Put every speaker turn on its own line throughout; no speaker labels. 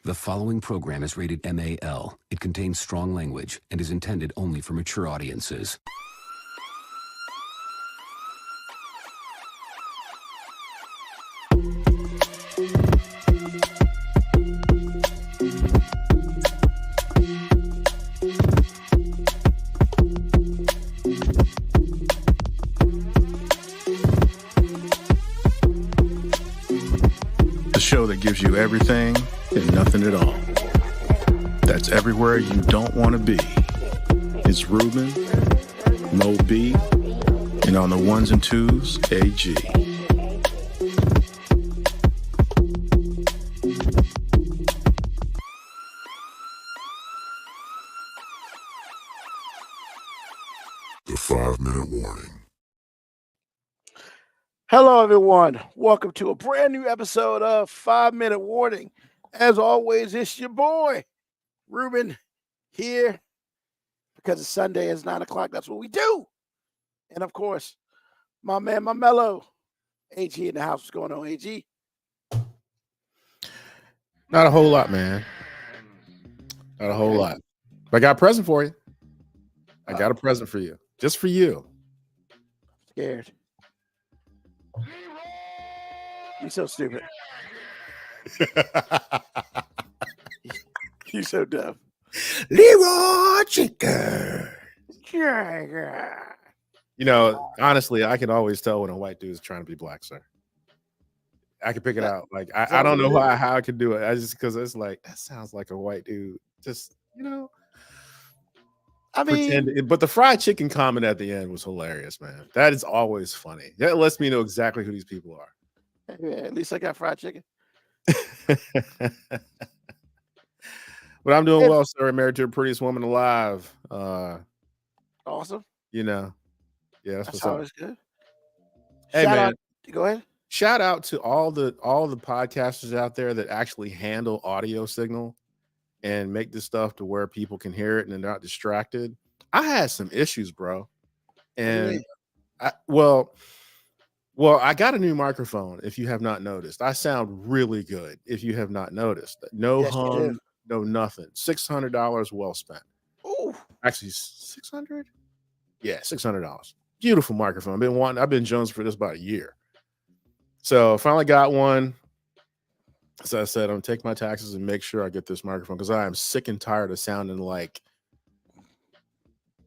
The following program is rated MAL. It contains strong language and is intended only for mature audiences.
The show that gives you everything and nothing at all. That's everywhere you don't want to be. It's Ruben, Mo B, and on the ones and twos, AG.
The 5-minute warning.
Hello, everyone. Welcome to a brand new episode of 5-Minute Warning. As always, it's your boy, Ruben, here because it's Sunday. It's 9 o'clock. That's what we do. And, of course, my man, my mellow, AG in the house. What's going on, AG?
Not a whole lot, man. Not a whole lot. But I got a present for you. I got a present for you. Just for you.
Scared. You're so stupid. You're so dumb.
Leroy Chicken.
Yeah.
You know, honestly, I can always tell when a white dude is trying to be black, sir. I can pick it out. Like, I don't know how I could do it. I just, because it's like, that sounds like a white dude. Just, you know.
I mean,
pretend, but the fried chicken comment at the end was hilarious, man. That is always funny. That lets me know exactly who these people are.
yeah, at least I got fried chicken.
But I'm doing well, sir. Married to the prettiest woman alive.
Awesome.
You know, yeah, that's what's up.
always good.
Hey,
Shout
man.
out. Go ahead.
Shout out to all the podcasters out there that actually handle audio signal and make this stuff to where people can hear it and they're not distracted. I had some issues, bro. And I got a new microphone. If you have not noticed, I sound really good. If you have not noticed, no hum, no nothing. $600 well spent.
Ooh,
actually $600. Yeah, $600. Beautiful microphone. I've been Jones for this about a year. So finally got one. So I said, I'm gonna take my taxes and make sure I get this microphone because I am sick and tired of sounding like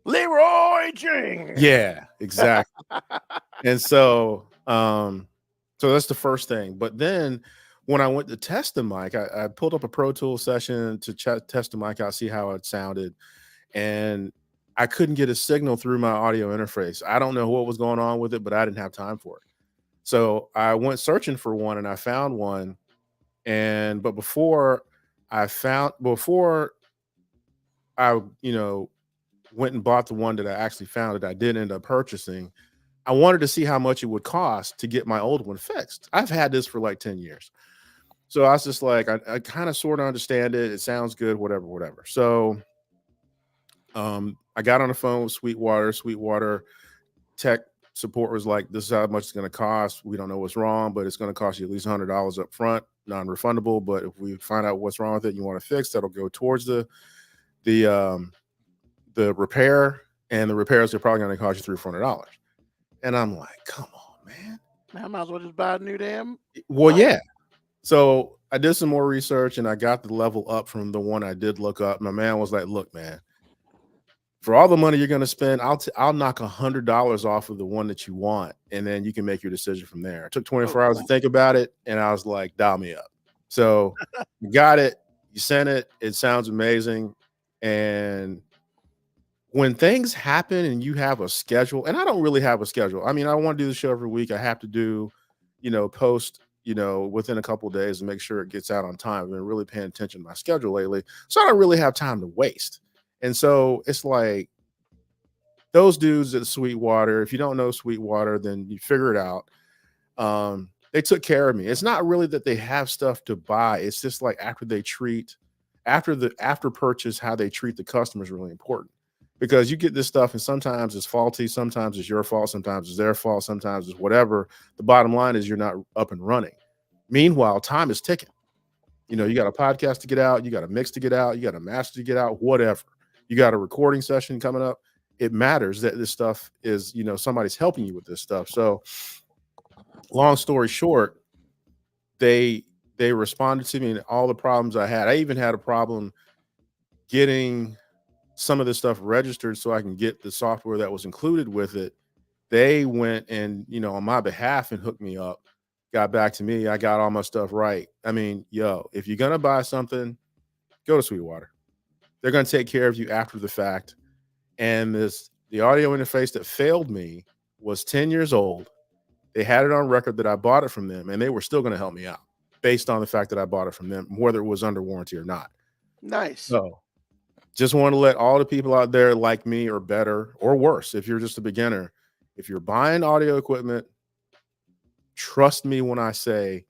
Leroy Jenkins.
Yeah, exactly. And so that's the first thing. But then when I went to test the mic, I pulled up a Pro Tools session to test the mic out, see how it sounded, and I couldn't get a signal through my audio interface. I don't know what was going on with it, but I didn't have time for it. So I went searching for one and I found one. But before I went and bought the one that I actually found that I did end up purchasing, I wanted to see how much it would cost to get my old one fixed. I've had this for like 10 years. So I was just like, I kind of sort of understand it. It sounds good, whatever. So I got on the phone with Sweetwater. Sweetwater tech support was like, this is how much it's going to cost. We don't know what's wrong, but it's going to cost you at least $100 up front, non-refundable. But if we find out what's wrong with it, you want to fix, that'll go towards the repair, and the repairs are probably going to cost you $300-$400. And I'm like, come on, man.
I might as well just buy a new damn.
Well, yeah. So I did some more research and I got the level up from the one I did look up. My man was like, look, man, for all the money you're going to spend, I'll knock $100 off of the one that you want, and then you can make your decision from there. It took 24 hours to think about it, and I was like, dial me up. So you got it. You sent it. It sounds amazing. And when things happen and you have a schedule, and I don't really have a schedule. I mean, I want to do the show every week. I have to do, post, within a couple of days and make sure it gets out on time. I've been really paying attention to my schedule lately. So I don't really have time to waste. And so it's like those dudes at Sweetwater, if you don't know Sweetwater, then you figure it out. They took care of me. It's not really that they have stuff to buy. It's just like after purchase, how they treat the customer is really important. Because you get this stuff and sometimes it's faulty, sometimes it's your fault, sometimes it's their fault, sometimes it's whatever. The bottom line is you're not up and running. Meanwhile, time is ticking. You know, you got a podcast to get out, you got a mix to get out, you got a master to get out, whatever. You got a recording session coming up. It matters that this stuff is, you know, somebody's helping you with this stuff. So, long story short, they responded to me and all the problems I had. I even had a problem getting some of this stuff registered so I can get the software that was included with it. They went and, you know, on my behalf and hooked me up, got back to me. I got all my stuff right. I mean, yo, if you're going to buy something, go to Sweetwater. They're going to take care of you after the fact. And the audio interface that failed me was 10 years old. They had it on record that I bought it from them, and they were still going to help me out based on the fact that I bought it from them, whether it was under warranty or not.
Nice.
So just want to let all the people out there like me or better or worse, if you're just a beginner, if you're buying audio equipment, trust me when I say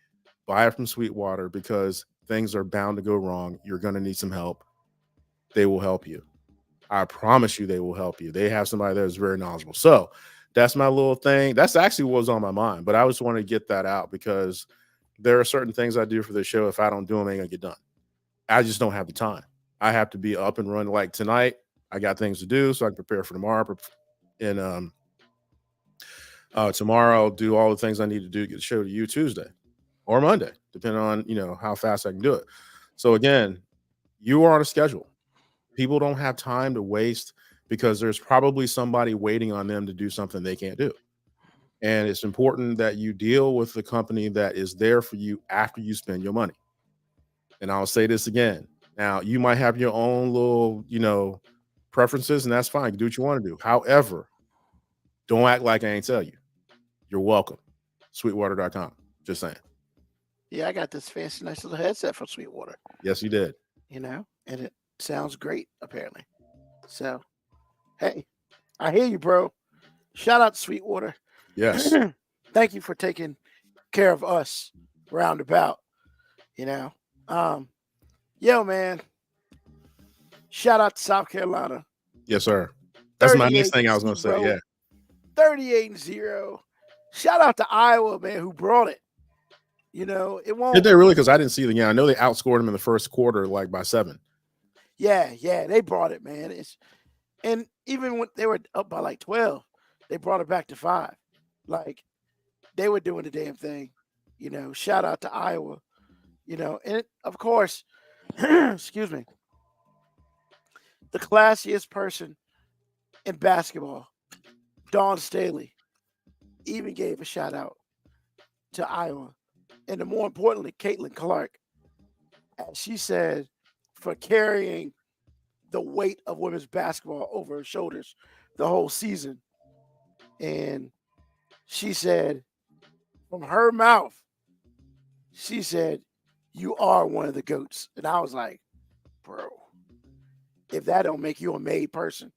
buy it from Sweetwater, because things are bound to go wrong. You're going to need some help. They will help you. I promise you they will help you. They have somebody that's very knowledgeable. So that's my little thing. That's actually what was on my mind, but I just want to get that out because there are certain things I do for the show. If I don't do them, ain't gonna get done. I just don't have the time. I have to be up and running. Like tonight, I got things to do so I can prepare for tomorrow. And tomorrow I'll do all the things I need to do to get the show to you Tuesday or Monday, depending on, you know, how fast I can do it. So again, you are on a schedule. People don't have time to waste because there's probably somebody waiting on them to do something they can't do. And it's important that you deal with the company that is there for you after you spend your money. And I'll say this again. Now, you might have your own little, you know, preferences, and that's fine. You do what you want to do. However, don't act like I ain't tell you. You're welcome. Sweetwater.com. Just saying.
Yeah, I got this fancy, nice little headset from Sweetwater.
Yes, you did.
You know, and it sounds great, apparently. So, hey, I hear you, bro. Shout out to Sweetwater.
Yes.
Thank you for taking care of us roundabout. You know, yo, man. Shout out to South Carolina.
Yes, sir. That's my next thing I was going to say. Yeah.
38-0. Shout out to Iowa, man, who brought it. You know, it won't.
Did they really? Because I didn't see the game. I know they outscored them in the first quarter, like by 7.
Yeah, they brought it, man. And even when they were up by like 12, they brought it back to 5. Like, they were doing the damn thing. You know, shout out to Iowa. You know, and of course, excuse me, the classiest person in basketball, Dawn Staley, even gave a shout out to Iowa. And more importantly, Caitlin Clark, as she said, for carrying the weight of women's basketball over her shoulders the whole season. And she said, from her mouth, she said, you are one of the GOATs. And I was like, bro, if that don't make you a made person,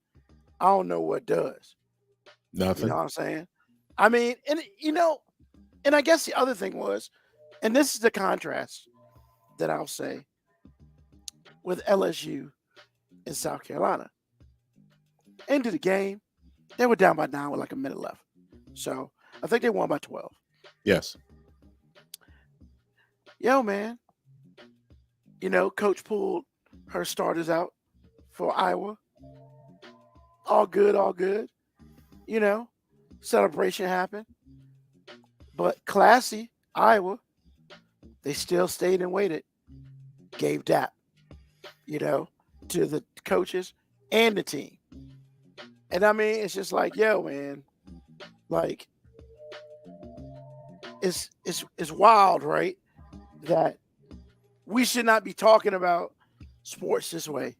I don't know what does.
Nothing.
You know what I'm saying? I mean, and you know, and I guess the other thing was, and this is the contrast that I'll say with LSU in South Carolina. End of the game, they were down by 9 with like a minute left. So I think they won by 12.
Yes.
Yo, man. You know, coach pulled her starters out for Iowa. All good, all good. You know, celebration happened. But classy, Iowa, they still stayed and waited. Gave dap, you know, to the coaches and the team. And I mean, it's just like, yo, man, like, it's wild, right? That we should not be talking about sports this way.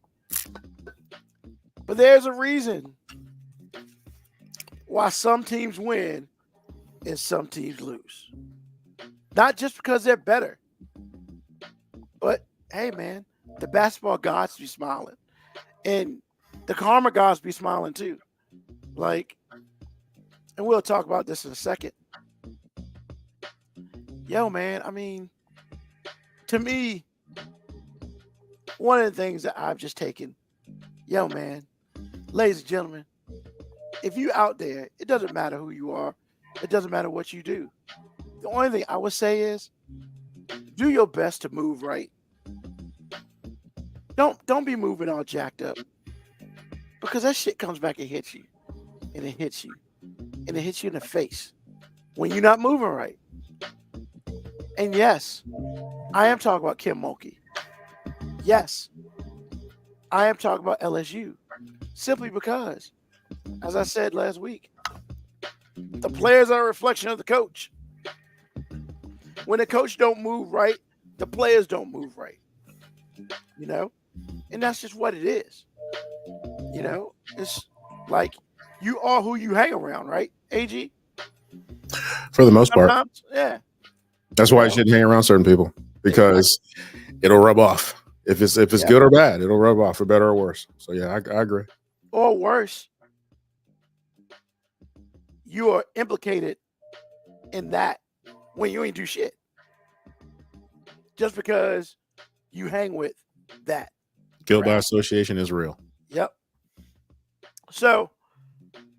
But there's a reason why some teams win and some teams lose. Not just because they're better, but hey, man, the basketball gods be smiling, and the karma gods be smiling too. Like, and we'll talk about this in a second. Yo, man, I mean, to me, one of the things that I've just taken, yo, man, ladies and gentlemen, if you out there, it doesn't matter who you are. It doesn't matter what you do. The only thing I would say is do your best to move right Don't be moving all jacked up, because that shit comes back and hits you, and it hits you, and it hits you in the face when you're not moving right. And yes, I am talking about Kim Mulkey. Yes, I am talking about LSU, simply because, as I said last week, the players are a reflection of the coach. When the coach don't move right, the players don't move right. You know? And that's just what it is. You know? It's like you are who you hang around, right, AG?
For the most part.
Sometimes, yeah.
That's why you shouldn't hang around certain people, because it'll rub off. If it's good or bad, it'll rub off for better or worse. So yeah, I agree.
Or worse, you are implicated in that when you ain't do shit. Just because you hang with that.
Guilt by association is real.
Yep. So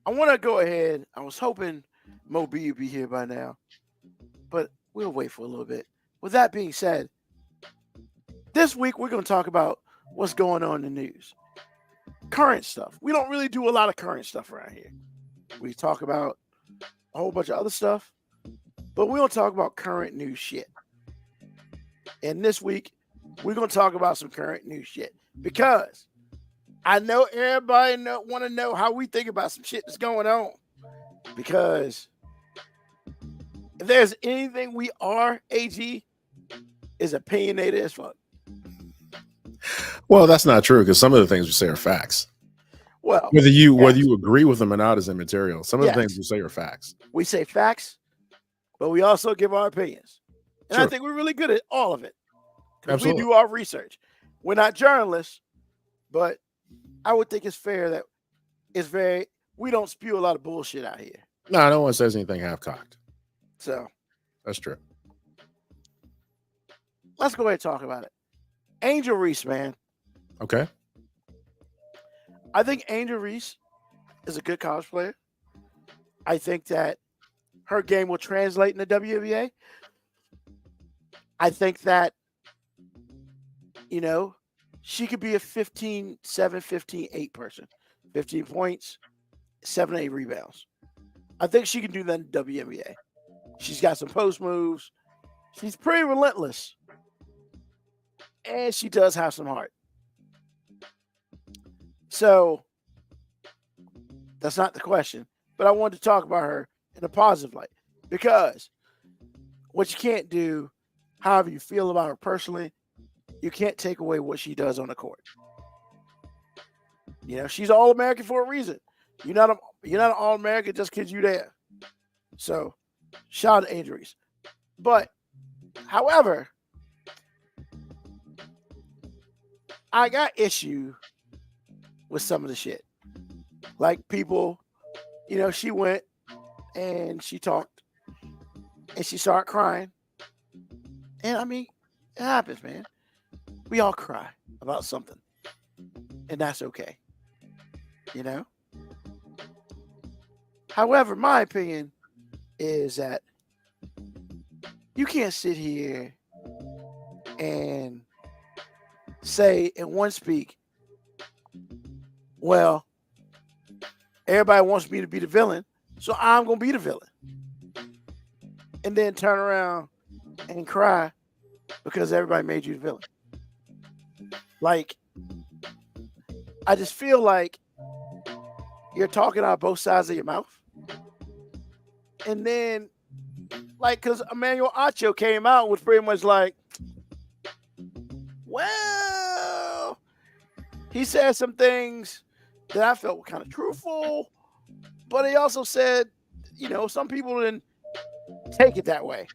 I want to go ahead. I was hoping Mo B would be here by now, but we'll wait for a little bit. With that being said, this week we're going to talk about what's going on in the news. Current stuff. We don't really do a lot of current stuff around here. We talk about a whole bunch of other stuff, but we don't talk about current news shit. And this week, we're going to talk about some current news shit, because I know everybody want to know how we think about some shit that's going on. Because if there's anything we are, AG, is opinionated as fuck.
Well, that's not true, because some of the things we say are facts.
Well,
whether you agree with them or not is immaterial. Some of the things we say are facts.
We say facts, but we also give our opinions. And
Sure.
I think we're really good at all of it. Because we
Absolutely.
do our research. We're not journalists, but I would think it's fair that we don't spew a lot of bullshit out here.
No, no one says anything half-cocked.
So
That's true.
let's go ahead and talk about it. Angel Reese, man.
Okay.
I think Angel Reese is a good college player. I think that her game will translate in the WNBA. I think that, she could be a 15-7, 15-8 person. 15 points, 7-8 rebounds. I think she can do that in the WNBA. She's got some post moves. She's pretty relentless. And she does have some heart. So that's not the question. But I wanted to talk about her in a positive light. Because what you can't do, however you feel about her personally, you can't take away what she does on the court. She's All-American for a reason. You're not an All-American just because you're there. So, shout out to Angel Reese. But, however, I got issue with some of the shit. Like people, she went and she talked and she started crying. And I mean, it happens, man. We all cry about something. And that's okay. However, my opinion is that you can't sit here and say in one speak, well, everybody wants me to be the villain, so I'm going to be the villain. And then turn around and cry because everybody made you the villain. Like, I just feel like you're talking out both sides of your mouth. And then, because Emmanuel Acho came out and was pretty much like, well, he said some things that I felt were kind of truthful, but he also said, some people didn't take it that way.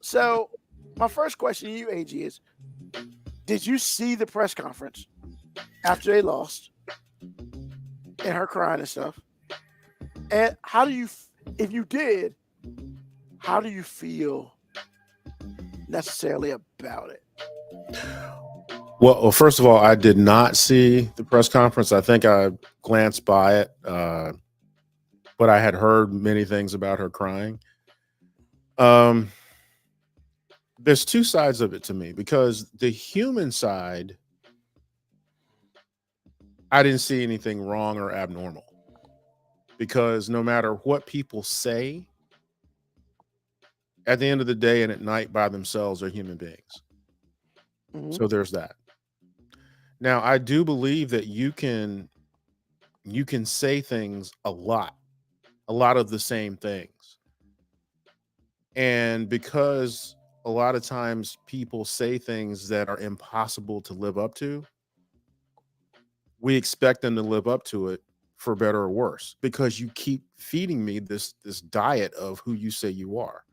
So my first question to you, AG, is, did you see the press conference after they lost and her crying and stuff? And if you did, how do you feel necessarily about it?
Well, first of all, I did not see the press conference. I think I glanced by it, but I had heard many things about her crying. there's two sides of it to me, because the human side, I didn't see anything wrong or abnormal, because no matter what people say, at the end of the day and at night by themselves, are human beings.
Mhm.
So there's that. Now, I do believe that you can say things a lot of the same things. And because a lot of times people say things that are impossible to live up to, we expect them to live up to it, for better or worse, because you keep feeding me this diet of who you say you are.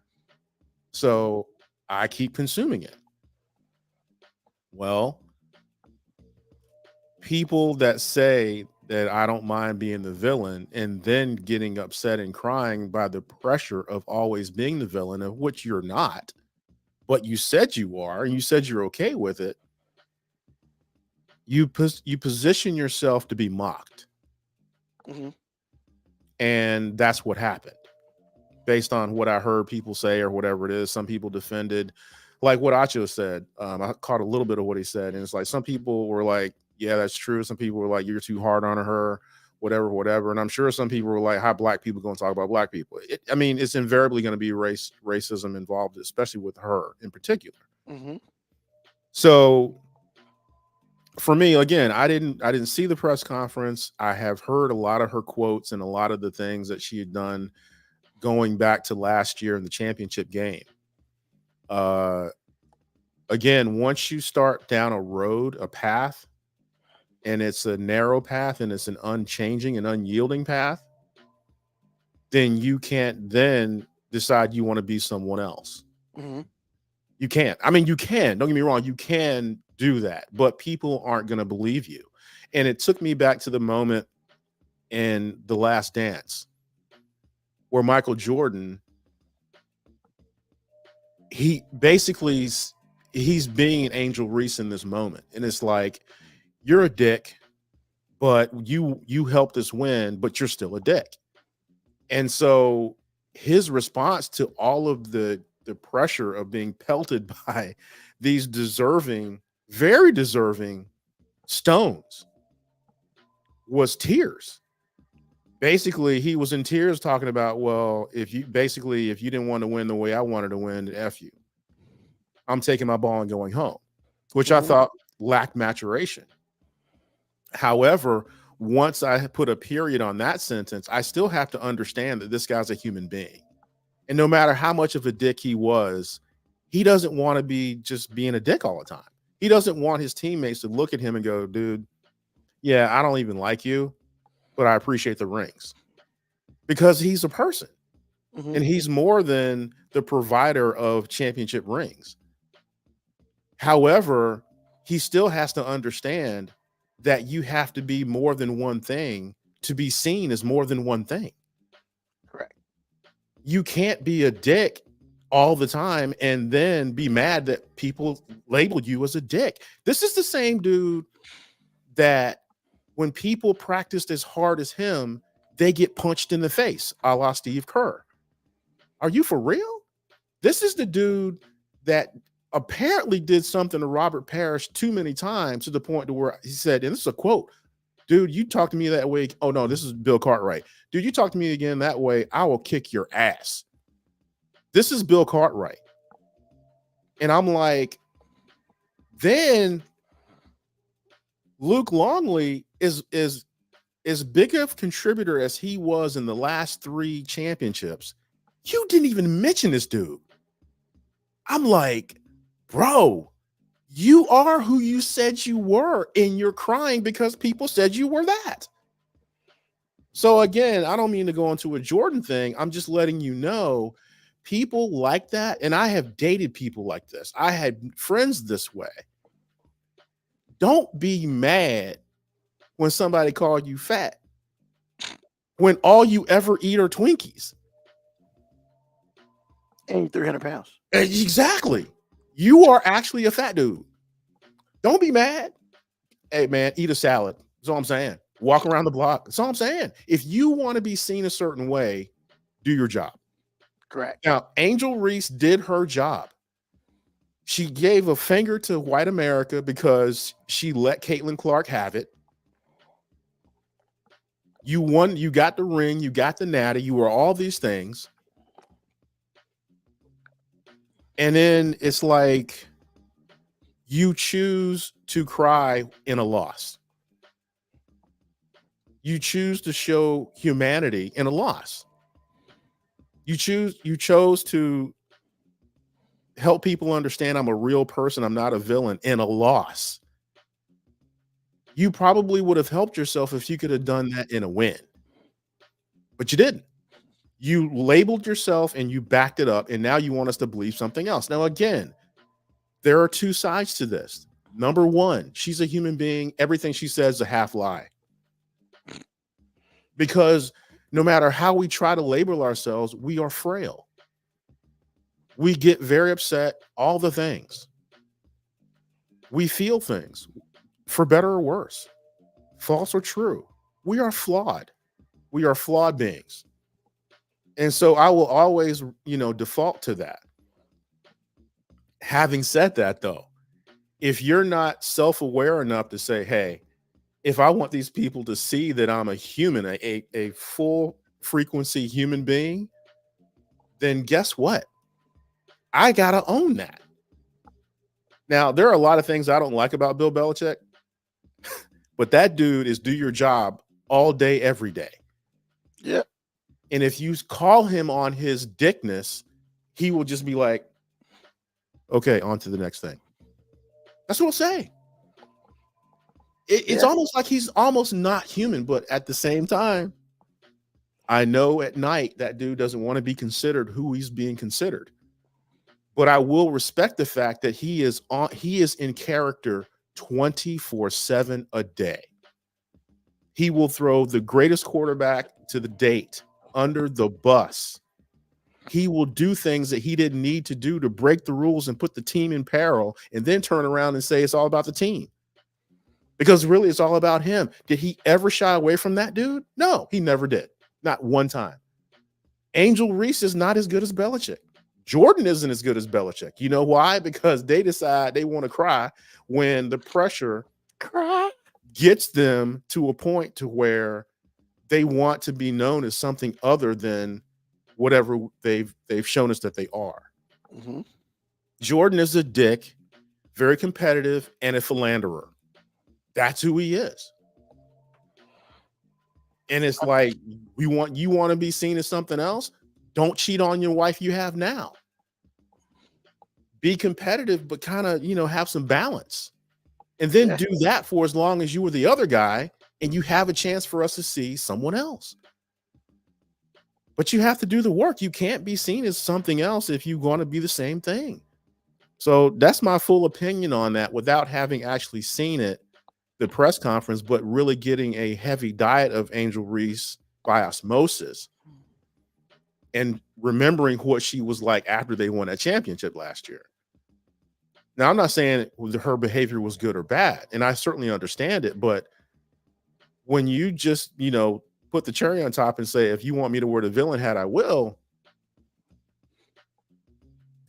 So I keep consuming it. Well, people that say that I don't mind being the villain and then getting upset and crying by the pressure of always being the villain, of which you're not, but you said you are, and you said you're okay with it, you position yourself to be mocked.
Mhm.
And that's what happened, based on what I heard people say or whatever it is. Some people defended, like what Acho said. I caught a little bit of what he said, and it's like some people were like, "Yeah, that's true." Some people were like, "You're too hard on her," whatever. And I'm sure some people were like, "How black people going to talk about black people?" I mean, it's invariably going to be racism involved, especially with her in particular.
Mhm.
So for me, again, I didn't see the press conference. I have heard a lot of her quotes and a lot of the things that she had done going back to last year in the championship game. Again, once you start down a path, and it's a narrow path and it's an unchanging and unyielding path, then you can't then decide you want to be someone else.
Mhm.
You can't. I mean, you can. Don't get me wrong. You can do that, but people aren't going to believe you. And it took me back to the moment in The Last Dance where Michael Jordan, he basically he's being Angel Reese in this moment, and it's like, you're a dick, but you helped us win, but you're still a dick. And so his response to all of the pressure of being pelted by these very deserving stones was tears. Basically, he was in tears talking about, well, if you didn't want to win the way I wanted to win, then F you. I'm taking my ball and going home, which I
Mhm.
thought lacked maturation. However, once I put a period on that sentence, I still have to understand that this guy's a human being. And no matter how much of a dick he was, he doesn't want to be just being a dick all the time. He doesn't want his teammates to look at him and go, dude, yeah, I don't even like you, but I appreciate the rings. Because he's a person,
Mhm.
and he's more than the provider of championship rings. However, he still has to understand that you have to be more than one thing to be seen as more than one thing.
Correct.
You can't be a dick all the time and then be mad that people labeled you as a dick. This is the same dude that when people practiced as hard as him, they get punched in the face, a la Steve Kerr. Are you for real? This is the dude that apparently did something to Robert Parrish too many times, to the point to where he said, and this is a quote, dude, you talk to me that way. Oh no, this is Bill Cartwright. Dude, you talk to me again that way, I will kick your ass. This is Bill Cartwright. And I'm like, then Luke Longley is as big of a contributor as he was in the last 3 championships. You didn't even mention this dude. I'm like, bro, you are who you said you were, and you're crying because people said you were that. So again, I don't mean to go into a Jordan thing. I'm just letting you know, people like that, and I have dated people like this. I had friends this way. Don't be mad when somebody called you fat, when all you ever eat are Twinkies.
And you're 300 pounds.
Exactly. You are actually a fat dude. Don't be mad. Hey, man, eat a salad. That's all I'm saying. Walk around the block. That's all I'm saying. If you want to be seen a certain way, do your job.
Correct.
Now, Angel Reese did her job. She gave a finger to white America because she let Caitlin Clark have it. You won, you got the ring, you got the natty, you were all these things. And then it's like you choose to cry in a loss. You choose to show humanity in a loss. You chose to help people understand I'm a real person, I'm not a villain, in a loss. You probably would have helped yourself if you could have done that in a win. But you didn't. You labeled yourself and you backed it up, and now you want us to believe something else. Now, again, there are two sides to this. Number one, she's a human being. Everything she says is a half lie. Because no matter how we try to label ourselves, we are frail. We get very upset, all the things. We feel things, for better or worse, false or true. We are flawed. We are flawed beings. And so I will always, default to that. Having said that, though, if you're not self-aware enough to say, hey, if I want these people to see that I'm a human, a full frequency human being, then guess what? I got to own that. Now, there are a lot of things I don't like about Bill Belichick, but that dude is do your job all day, every day.
Yeah.
And if you call him on his dickness, he will just be like, okay, on to the next thing. That's what he'll say. It's almost like he's almost not human, but at the same time, I know at night that dude doesn't want to be considered who he's being considered. But I will respect the fact that he is in character 24/7 a day. He will throw the greatest quarterback to the date under the bus. He will do things that he didn't need to do to break the rules and put the team in peril, and then turn around and say it's all about the team. Because really, it's all about him. Did he ever shy away from that dude? No, he never did. Not one time. Angel Reese is not as good as Belichick. Jordan isn't as good as Belichick. You know why? Because they decide they want to cry when the pressure gets them to a point to where they want to be known as something other than whatever they've shown us that they are.
Mm-hmm.
Jordan is a dick, very competitive, and a philanderer. That's who he is. And it's like, you want to be seen as something else? Don't cheat on your wife you have now. Be competitive, but kind of, have some balance. And then do that for as long as you were the other guy, and you have a chance for us to see someone else. But you have to do the work. You can't be seen as something else if you want to be the same thing. So that's my full opinion on that without having actually seen it, the press conference, but really getting a heavy diet of Angel Reese by osmosis and remembering what she was like after they won a championship last year. Now, I'm not saying her behavior was good or bad, and I certainly understand it, but when you just, put the cherry on top and say, if you want me to wear the villain hat, I will.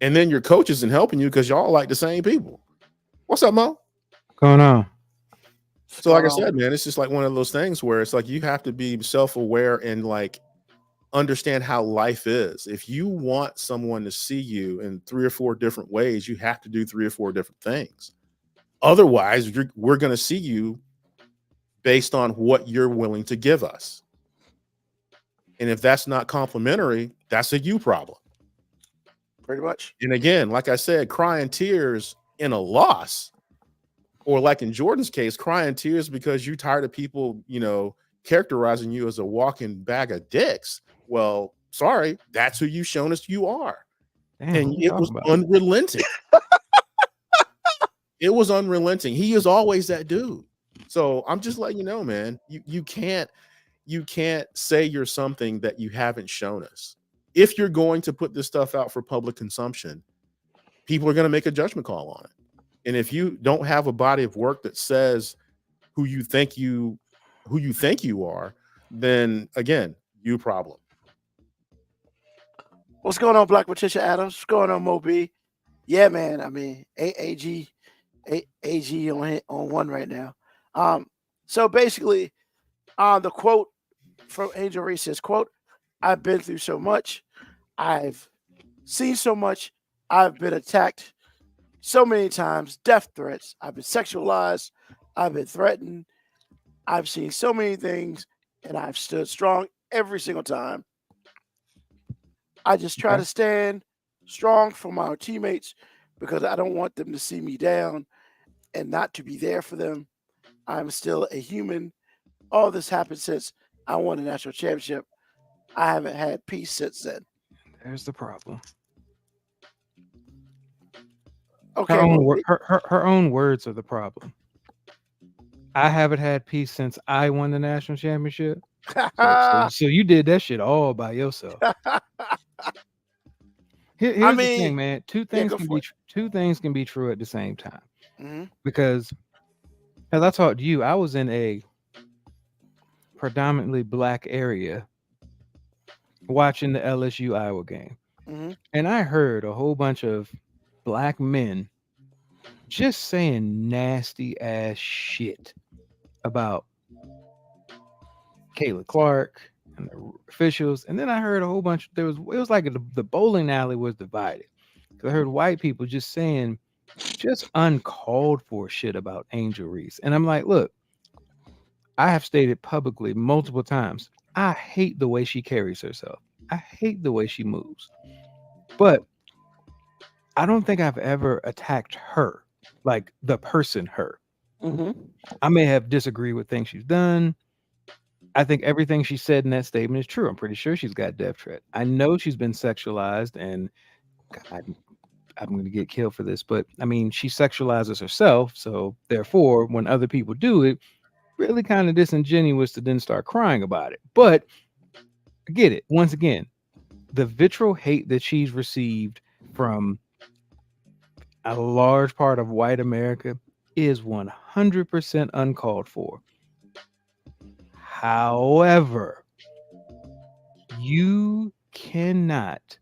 And then your coach isn't helping you because y'all like the same people. What's up, Mo?
What's going on?
So like I said, man, it's just like one of those things where it's like you have to be self-aware and like understand how life is. If you want someone to see you in 3 or 4 different ways, you have to do 3 or 4 different things. Otherwise, we're going to see you based on what you're willing to give us. And if that's not complimentary, that's a you problem.
Pretty much.
And again, like I said, crying tears in a loss, or like in Jordan's case, crying tears because you're tired of people, characterizing you as a walking bag of dicks. Well, sorry, that's who you've shown us you are.
Damn,
And it was unrelenting. It was unrelenting. He is always that dude. So I'm just letting you know, man, you can't say you're something that you haven't shown us. If you're going to put this stuff out for public consumption, people are going to make a judgment call on it. And if you don't have a body of work that says who you think you are, then again, you problem.
What's going on, Black Patricia Adams? What's going on, Mo B? Yeah, man. I mean, AG on one right now. So basically, the quote from Angel Reese says, "Quote: I've been through so much. I've seen so much. I've been attacked so many times. Death threats. I've been sexualized. I've been threatened. I've seen so many things, and I've stood strong every single time. I just try
Okay.
to stand strong for my teammates because I don't want them to see me down and not to be there for them. I'm still a human. All this happened since I won a national championship. I haven't had peace since then."
There's the problem.
Okay,
Her own
well,
her own words are the problem. I haven't had peace since I won the national championship. So you did that shit all by yourself. Here's the thing,
mean,
man. Two
yeah,
things
go
can
for
be
it.
two things can be true at the same time.
Mhm.
Because as I talked to you, I was in a predominantly black area watching the LSU Iowa game,
Mhm.
and I heard a whole bunch of black men just saying nasty ass shit about Kayla Clark and the officials. And then I heard a whole bunch. It was like the bowling alley was divided. 'Cause I heard white people just saying just uncalled for shit about Angel Reese. And I'm like, look, I have stated publicly multiple times, I hate the way she carries herself. I hate the way she moves. But I don't think I've ever attacked her, like the person her.
Mhm.
I may have disagreed with things she's done. I think everything she said in that statement is true. I'm pretty sure she's got death threat. I know she's been sexualized, and God, I'm going to get killed for this, but I mean, she sexualizes herself. So therefore, when other people do it, really kind of disingenuous to then start crying about it. But I get it. Once again, the vitriol hate that she's received from a large part of white America is 100% uncalled for. However, you cannot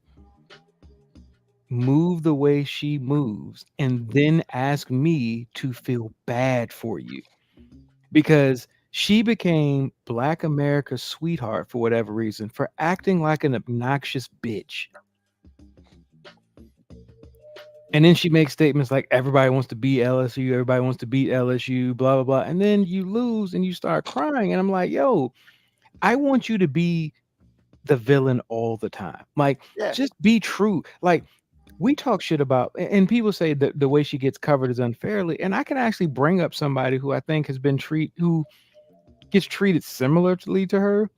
move the way she moves and then ask me to feel bad for you, because she became Black America's sweetheart for whatever reason for acting like an obnoxious bitch. And then she makes statements like everybody wants to beat LSU, everybody wants to beat LSU, blah blah blah, and then you lose and you start crying, and I'm like, yo, I want you to be the villain all the time. Like,
Yeah.
just be true. Like, we talk shit about, and people say that the way she gets covered is unfairly. And I can actually bring up somebody who I think who gets treated similarly to her.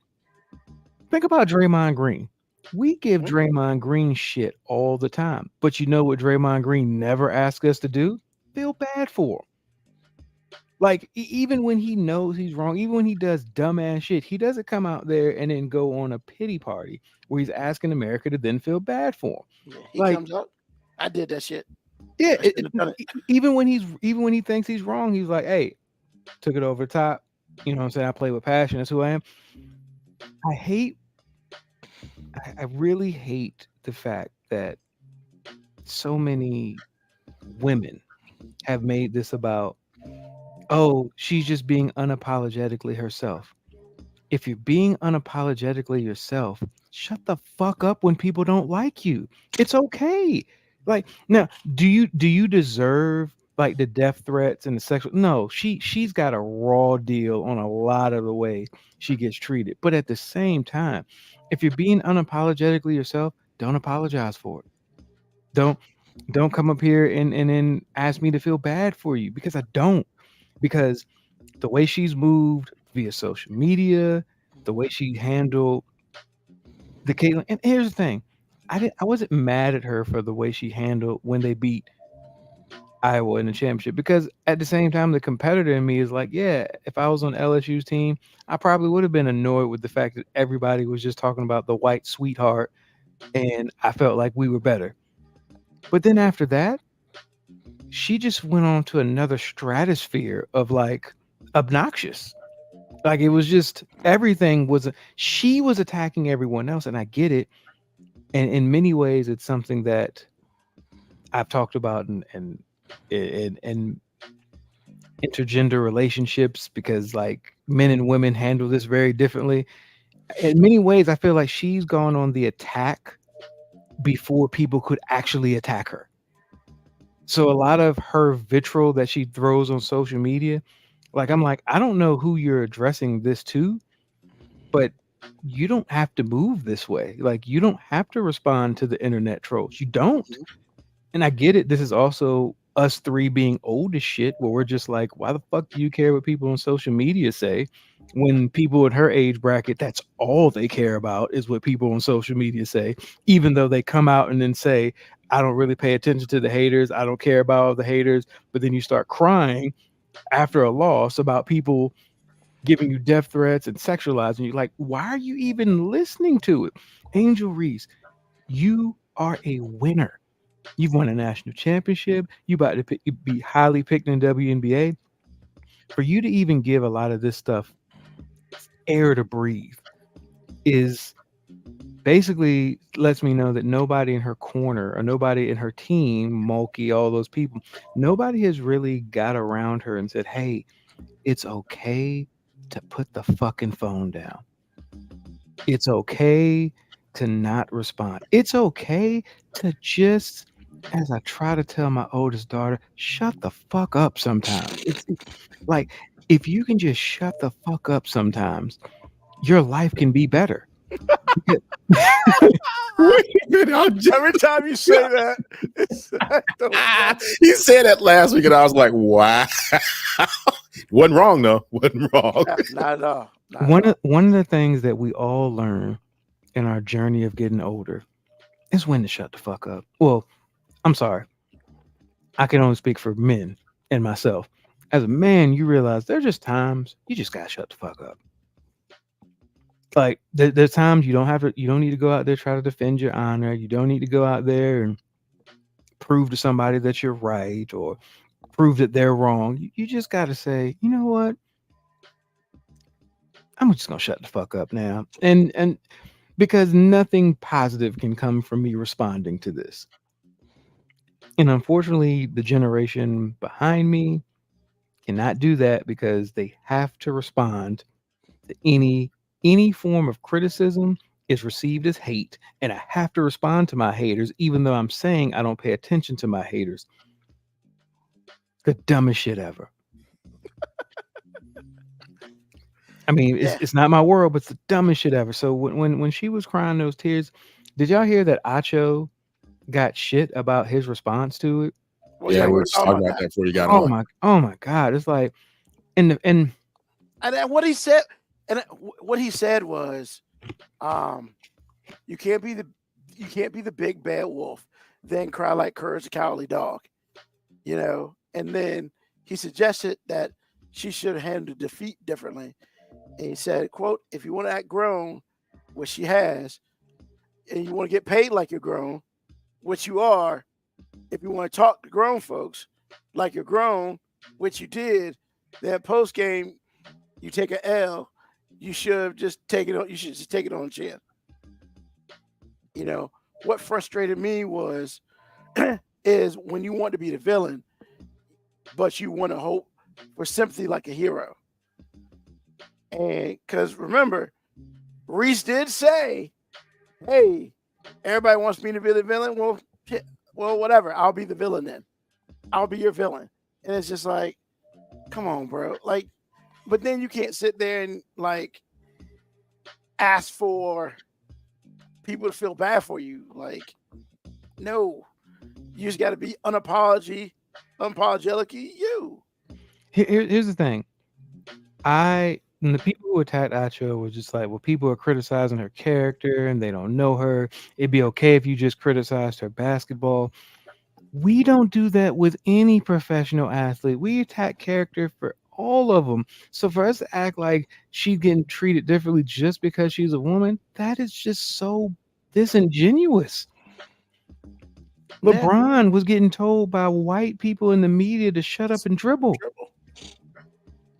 Think about Draymond Green. We give
Mhm.
Draymond Green shit all the time. But you know what Draymond Green never asks us to do? Feel bad for him. Like, even when he knows he's wrong, even when he does dumbass shit, he doesn't come out there and then go on a pity party where he's asking America to then feel bad for him.
Yeah, he
Like,
comes up. I did that shit.
yeah,
I shouldn't have done it.
even when he thinks he's wrong, he's like, "Hey, took it over the top." You know what I'm saying? I play with passion. That's who I am. I hate. I really hate the fact that so many women have made this about, oh, she's just being unapologetically herself. If you're being unapologetically yourself, shut the fuck up when people don't like you. It's okay. Like, now, do you deserve like the death threats and the sexual? No, she's got a raw deal on a lot of the way she gets treated. But at the same time, if you're being unapologetically yourself, don't apologize for it. Don't don't come up here and then ask me to feel bad for you, because I don't. Because the way she's moved via social media, the way she handled the Caitlyn, and here's the thing, I wasn't mad at her for the way she handled when they beat Iowa in the championship, because at the same time, the competitor in me is like, yeah, if I was on LSU's team, I probably would have been annoyed with the fact that everybody was just talking about the white sweetheart, and I felt like we were better. But then after that, she just went on to another stratosphere of like obnoxious. Like, it was just everything was she was attacking everyone else, and I get it. And in many ways, it's something that I've talked about in intergender relationships, because like men and women handle this very differently. In many ways, I feel like she's gone on the attack before people could actually attack her. So a lot of her vitriol that she throws on social media, like I'm like, I don't know who you're addressing this to, but you don't have to move this way. Like you don't have to respond to the internet trolls. You don't. And I get it. This is also us three being old as shit, where we're just like, why the fuck do you care what people on social media say? When people in her age bracket, that's all they care about is what people on social media say, even though they come out and then say, I don't really pay attention to the haters. I don't care about all the haters. But then you start crying after a loss about people giving you death threats and sexualizing you. Like, why are you even listening to it? Angel Reese, you are a winner. You've won a national championship. You about to be highly picked in WNBA. For you to even give a lot of this stuff air to breathe is basically lets me know that nobody in her corner or nobody in her team, Mulkey, all those people, nobody has really got around her and said, hey, it's okay to put the fucking phone down. It's okay to not respond. It's okay to just, as I try to tell my oldest daughter, shut the fuck up sometimes. It's like, if you can just shut the fuck up sometimes, your life can be better.
Wait a minute,
Every time you say that, it's
you said that last week, and I was like, wow. Wasn't wrong, though. Wasn't wrong.
not at all.
One of the things that we all learn in our journey of getting older is when to shut the fuck up. Well, I'm sorry. I can only speak for men and myself. As a man, you realize there's just times you just gotta shut the fuck up. Like there's times you don't need to go out there try to defend your honor. You don't need to go out there and prove to somebody that you're right or prove that they're wrong. You just gotta say, you know what? I'm just gonna shut the fuck up now. And because nothing positive can come from me responding to this. And unfortunately, the generation behind me cannot do that because they have to respond to any form of criticism is received as hate, and I have to respond to my haters, even though I'm saying I don't pay attention to my haters. The dumbest shit ever. I mean, it's not my world, but it's the dumbest shit ever. So when she was crying those tears, did y'all hear that Acho got shit about his response to it?
Well, yeah, we were talking about that before you got on.
Oh my God. It's like, and
what he said, was, you can't be the big bad wolf, then cry like Courage the Cowardly Dog, you know. And then he suggested that she should handle defeat differently. And he said, quote, if you want to act grown, which she has, and you want to get paid like you're grown, which you are, if you want to talk to grown folks like you're grown, which you did, then post game, you take an L, you should just take it on. You should just take it on the chin. You know what frustrated me was is when you want to be the villain, but you want to hope for sympathy like a hero. And because remember, Reese did say, "Hey, everybody wants me to be the villain. Well, whatever. I'll be the villain then. I'll be your villain." And it's just like, come on, bro. Like, but then you can't sit there and like ask for people to feel bad for you. Like, no, you just got to be unapologetically you.
Here's the thing. And the people who attacked Acho were just like, well, people are criticizing her character and they don't know her. It'd be okay if you just criticized her basketball. We don't do that with any professional athlete. We attack character for all of them. So for us to act like she's getting treated differently just because she's a woman, that is just so disingenuous. LeBron was getting told by white people in the media to shut up and dribble.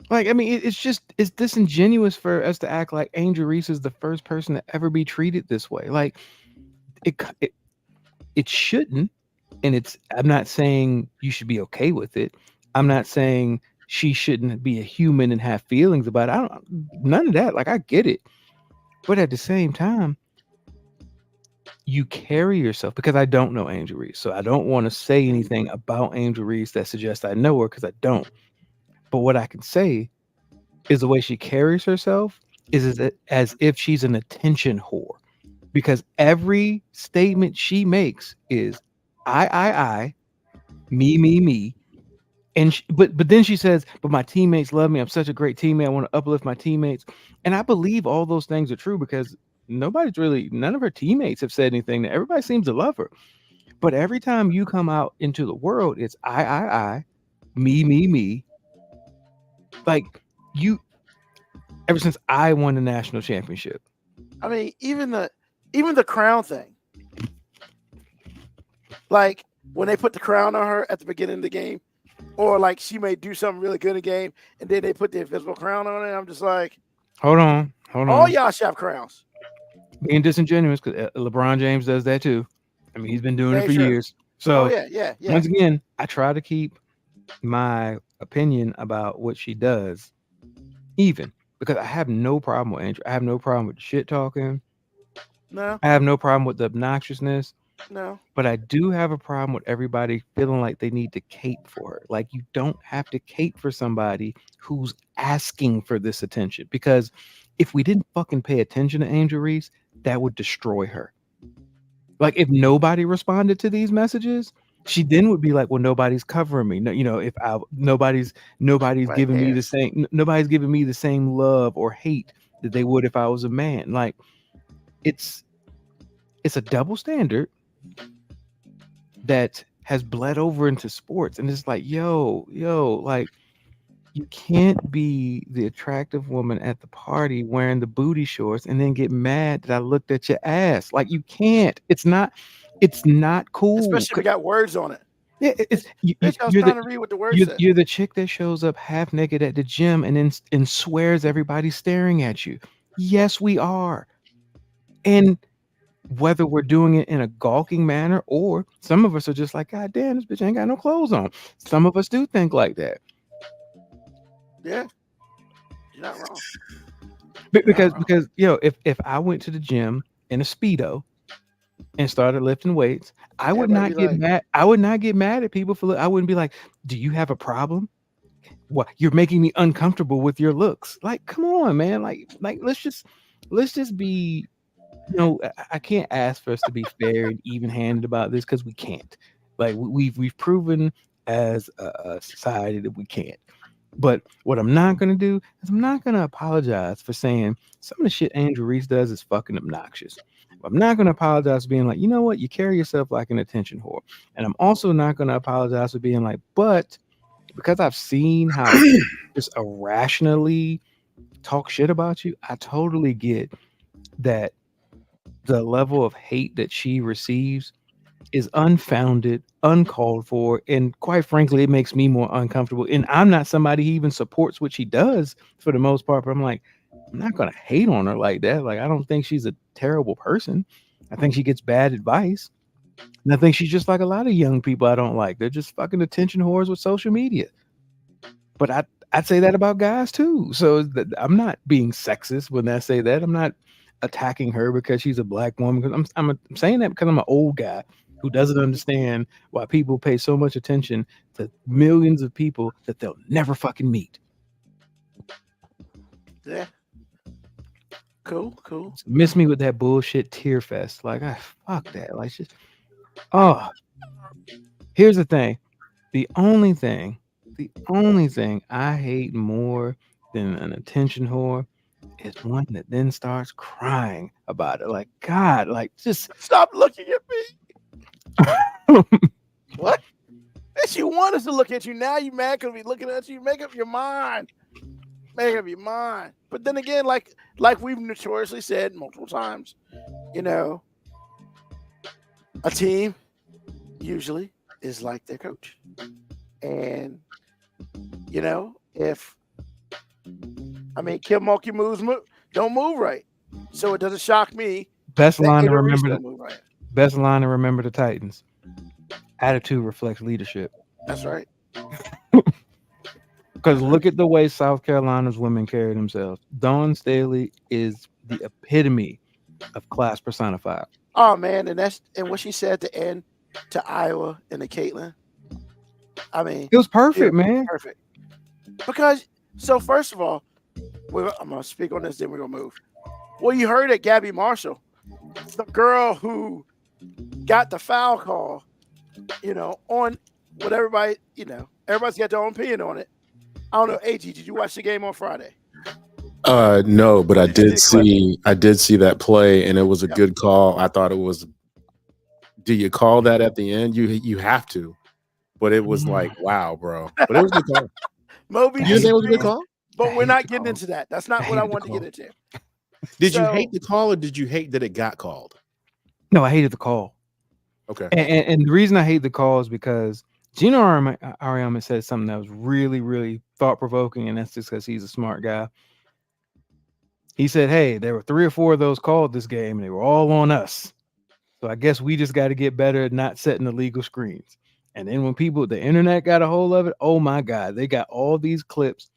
Like, I mean, it's disingenuous for us to act like Angel Reese is the first person to ever be treated this way. Like, it shouldn't, And I'm not saying you should be okay with it. I'm not saying she shouldn't be a human and have feelings about it. None of that. Like, I get it. But at the same time, you carry yourself, because I don't know Angel Reese. So I don't want to say anything about Angel Reese that suggests I know her, because I don't. But what I can say is the way she carries herself is as if she's an attention whore. Because every statement she makes is I, me. And but then she says, but my teammates love me. I'm such a great teammate. I want to uplift my teammates. And I believe all those things are true, because none of her teammates have said anything. Everybody seems to love her. But every time you come out into the world, it's I, me. Like, you, ever since I won the national championship.
I mean, even the crown thing. Like, when they put the crown on her at the beginning of the game, or like she may do something really good in the game, and then they put the invisible crown on it. I'm just like,
hold on.
All y'all should have crowns.
Being disingenuous, because LeBron James does that too. I mean, he's been doing it for years. So
yeah.
Once again, I try to keep my opinion about what she does even, because I have no problem with Andrew. I have no problem with shit talking.
No.
I have no problem with the obnoxiousness.
No.
But I do have a problem with everybody feeling like they need to cape for her. Like, you don't have to cape for somebody who's asking for this attention. Because if we didn't fucking pay attention to Angel Reese, that would destroy her. Like, if nobody responded to these messages, she then would be like, well, nobody's covering me. No, you know, if nobody's giving me nobody's giving me the same love or hate that they would if I was a man. Like, it's a double standard that has bled over into sports. And it's like, yo, like, you can't be the attractive woman at the party wearing the booty shorts and then get mad that I looked at your ass. Like, you can't. It's not cool.
Especially if you got words on it.
Yeah,
I was trying to read what the words said.
You're the chick that shows up half naked at the gym and swears everybody's staring at you. Yes, we are. And whether we're doing it in a gawking manner, or some of us are just like, God damn, this bitch ain't got no clothes on. Some of us do think like that.
Yeah, you're not wrong.
Because if I went to the gym in a Speedo and started lifting weights, I would not get mad. I would not get mad at people for. I wouldn't be like, do you have a problem? What, you're making me uncomfortable with your looks? Like, come on, man. Like let's just be. I can't ask for us to be fair and even-handed about this, because we can't. Like, we've proven as a society that we can't. But what I'm not going to do is I'm not going to apologize for saying some of the shit Angel Reese does is fucking obnoxious. I'm not going to apologize for being like, you know what, you carry yourself like an attention whore. And I'm also not going to apologize for being like, but because I've seen how just irrationally talk shit about you, I totally get that the level of hate that she receives is unfounded, uncalled for, and quite frankly, it makes me more uncomfortable. And I'm not somebody who even supports what she does for the most part, but I'm like, I'm not gonna hate on her like that. Like, I don't think she's a terrible person. I think she gets bad advice, and I think she's just like a lot of young people I don't like. They're just fucking attention whores with social media. But I'd say that about guys too. So I'm not being sexist when I say that. I'm not attacking her because she's a black woman. Because I'm saying that because I'm an old guy who doesn't understand why people pay so much attention to millions of people that they'll never fucking meet.
Yeah. Cool.
Miss me with that bullshit tear fest. Like, fuck that. Like, just, here's the thing. The only thing I hate more than an attention whore is one that then starts crying about it. Like, God, like, just
stop looking at me. What? She wanted us to look at you. Now you mad because we looking at you. Make up your mind. But then again, like we've notoriously said multiple times, a team usually is like their coach. And, if Kill Monkey moves don't move right. So it doesn't shock me.
Best line to remember the Titans. Attitude reflects leadership.
That's right.
Because look at the way South Carolina's women carry themselves. Dawn Staley is the epitome of class personified.
Oh man, and what she said at the end to Iowa and to Caitlin. I mean,
It was perfect, man.
perfect. Because so first of all, I'm gonna speak on this, then we're gonna move. Well, you heard it, Gabby Marshall, the girl who got the foul call, on what everybody, everybody's got their own opinion on it. I don't know, AG, did you watch the game on Friday?
No, but I
Did you
did
see
see that play, and it was a
Yep.
good call. I thought it was. Do you call that at the end? You have to, but it was like, wow, bro. But it was a good call.
Moby
You think it was a good
disagrees,
call?
but
I
we're
hate
not
the
getting
call.
into that. That's not
I
what I
hate the
wanted to
call.
get into.
Did you
So-
hate the call, or did you hate that it got called?
No, I hated the call.
Okay.
And the reason I hate the call is because Gino Ariama said something that was really, really thought provoking, and that's just because he's a smart guy. He said, "Hey, there were 3 or 4 of those called this game, and they were all on us. So I guess we just got to get better at not setting illegal screens." And then when the internet got a hold of it, oh my God, they got all these clips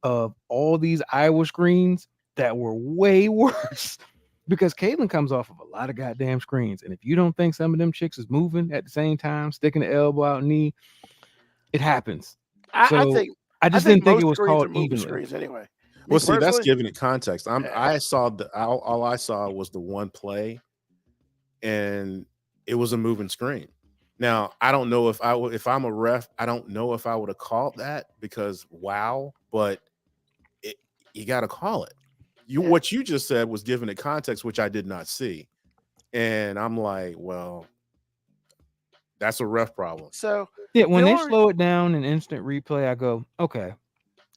of all these Iowa screens that were way worse. Because Caitlin comes off of a lot of goddamn screens. And if you don't think some of them chicks is moving at the same time, sticking the elbow out knee, it happens.
I
So
think
I just didn't think
most
it was
screens
called
are moving
evenly.
screens anyway.
Well, see, that's
personally-
giving it context.
Yeah.
I saw all I saw was the one play, and it was a moving screen. Now, I don't know if I'm a ref, I don't know if I would have called that because wow, but you got to call it. What you just said was giving it context, which I did not see, and I'm like, well, that's a ref problem.
So
Yeah, when they
Your-
slow it down in instant replay, I go, okay,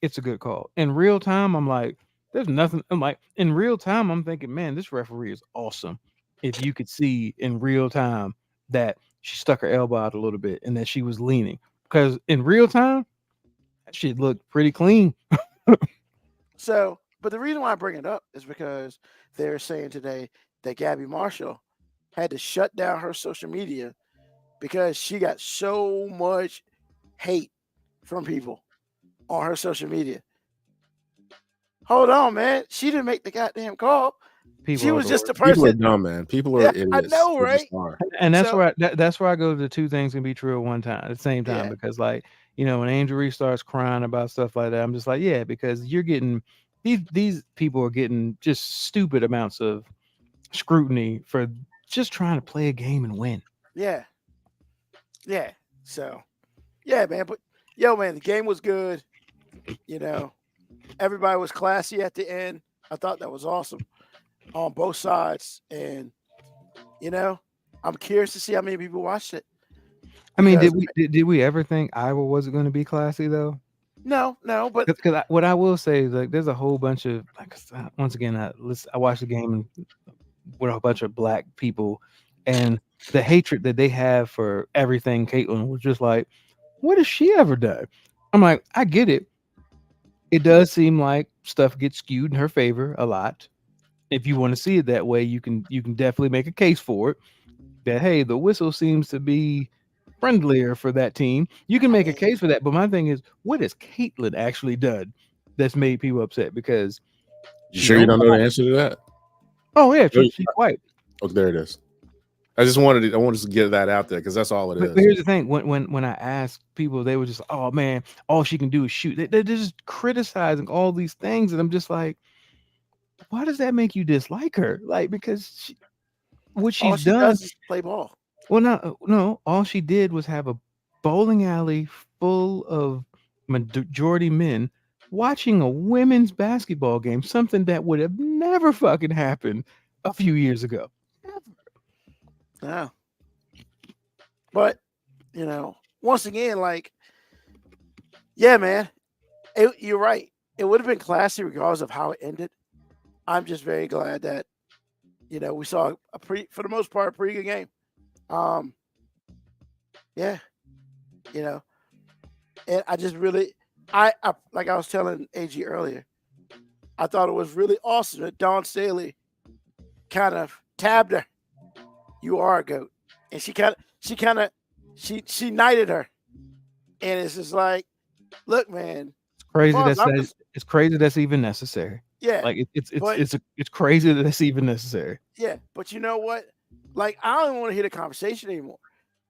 it's a good call. In real time, I'm like, there's nothing. I'm like, in real time, I'm thinking, man, this referee is awesome. If you could see in real time that she stuck her elbow out a little bit and that she was leaning, because in real time, that shit looked pretty clean.
So, but the reason why I bring it up is because they're saying today that Gabby Marshall had to shut down her social media because she got so much hate from people on her social media. Hold on, man. She didn't make the goddamn call.
People
She
are
was
the
just a
worst.
People are
person.
dumb, man. People are
Yeah,
idiots.
I know,
They just
right?
are.
And that's
So-
where that's where I go to the two things can be true at one time at the same time,
Yeah.
because like, when Angel Reese starts crying about stuff like that, I'm just like, yeah, because you're getting these people are getting just stupid amounts of scrutiny for just trying to play a game and win.
Yeah. Yeah. So, yeah, man. But yo, man, the game was good. Everybody was classy at the end. I thought that was awesome on both sides. And, I'm curious to see how many people watched it.
I mean,
Because-
did we ever think Iowa wasn't going to be classy though?
No, but
Because what I will say is, like, there's a whole bunch of, like, once again, I watched the game with a bunch of black people, and the hatred that they have for everything Caitlin was just like, what has she ever done? I'm like, I get it. It does seem like stuff gets skewed in her favor a lot. If you want to see it that way, you can definitely make a case for it. That, hey, the whistle seems to be friendlier for that team. You can make a case for that. But my thing is, what has Caitlin actually done that's made people upset? Because
You sure you don't know the answer to that?
oh yeah, she's white.
Oh, there it is. I wanted to get that out there because that's all it is.
But here's the thing: when I ask people, they were just, "Oh man, all she can do is shoot." They're just criticizing all these things, and I'm just like, why does that make you dislike her? Like, because what
all
she's
she
done.
does is play ball.
Well, no, all she did was have a bowling alley full of majority men watching a women's basketball game, something that would have never fucking happened a few years ago.
Yeah. But, once again, like, yeah, man, you're right. It would have been classy regardless of how it ended. I'm just very glad that, we saw for the most part, a pretty good game. Yeah, and I just really, I like I was telling AG earlier, I thought it was really awesome that Dawn Staley kind of tabbed her. You are a goat, and she kind of she knighted her, and it's just like, look, man.
It's crazy
far as
that's
I'm
that, it's crazy that's even necessary.
Yeah,
Like
but-
it's crazy that that's even necessary.
yeah, but you know what? Like, I don't want to hear the conversation anymore,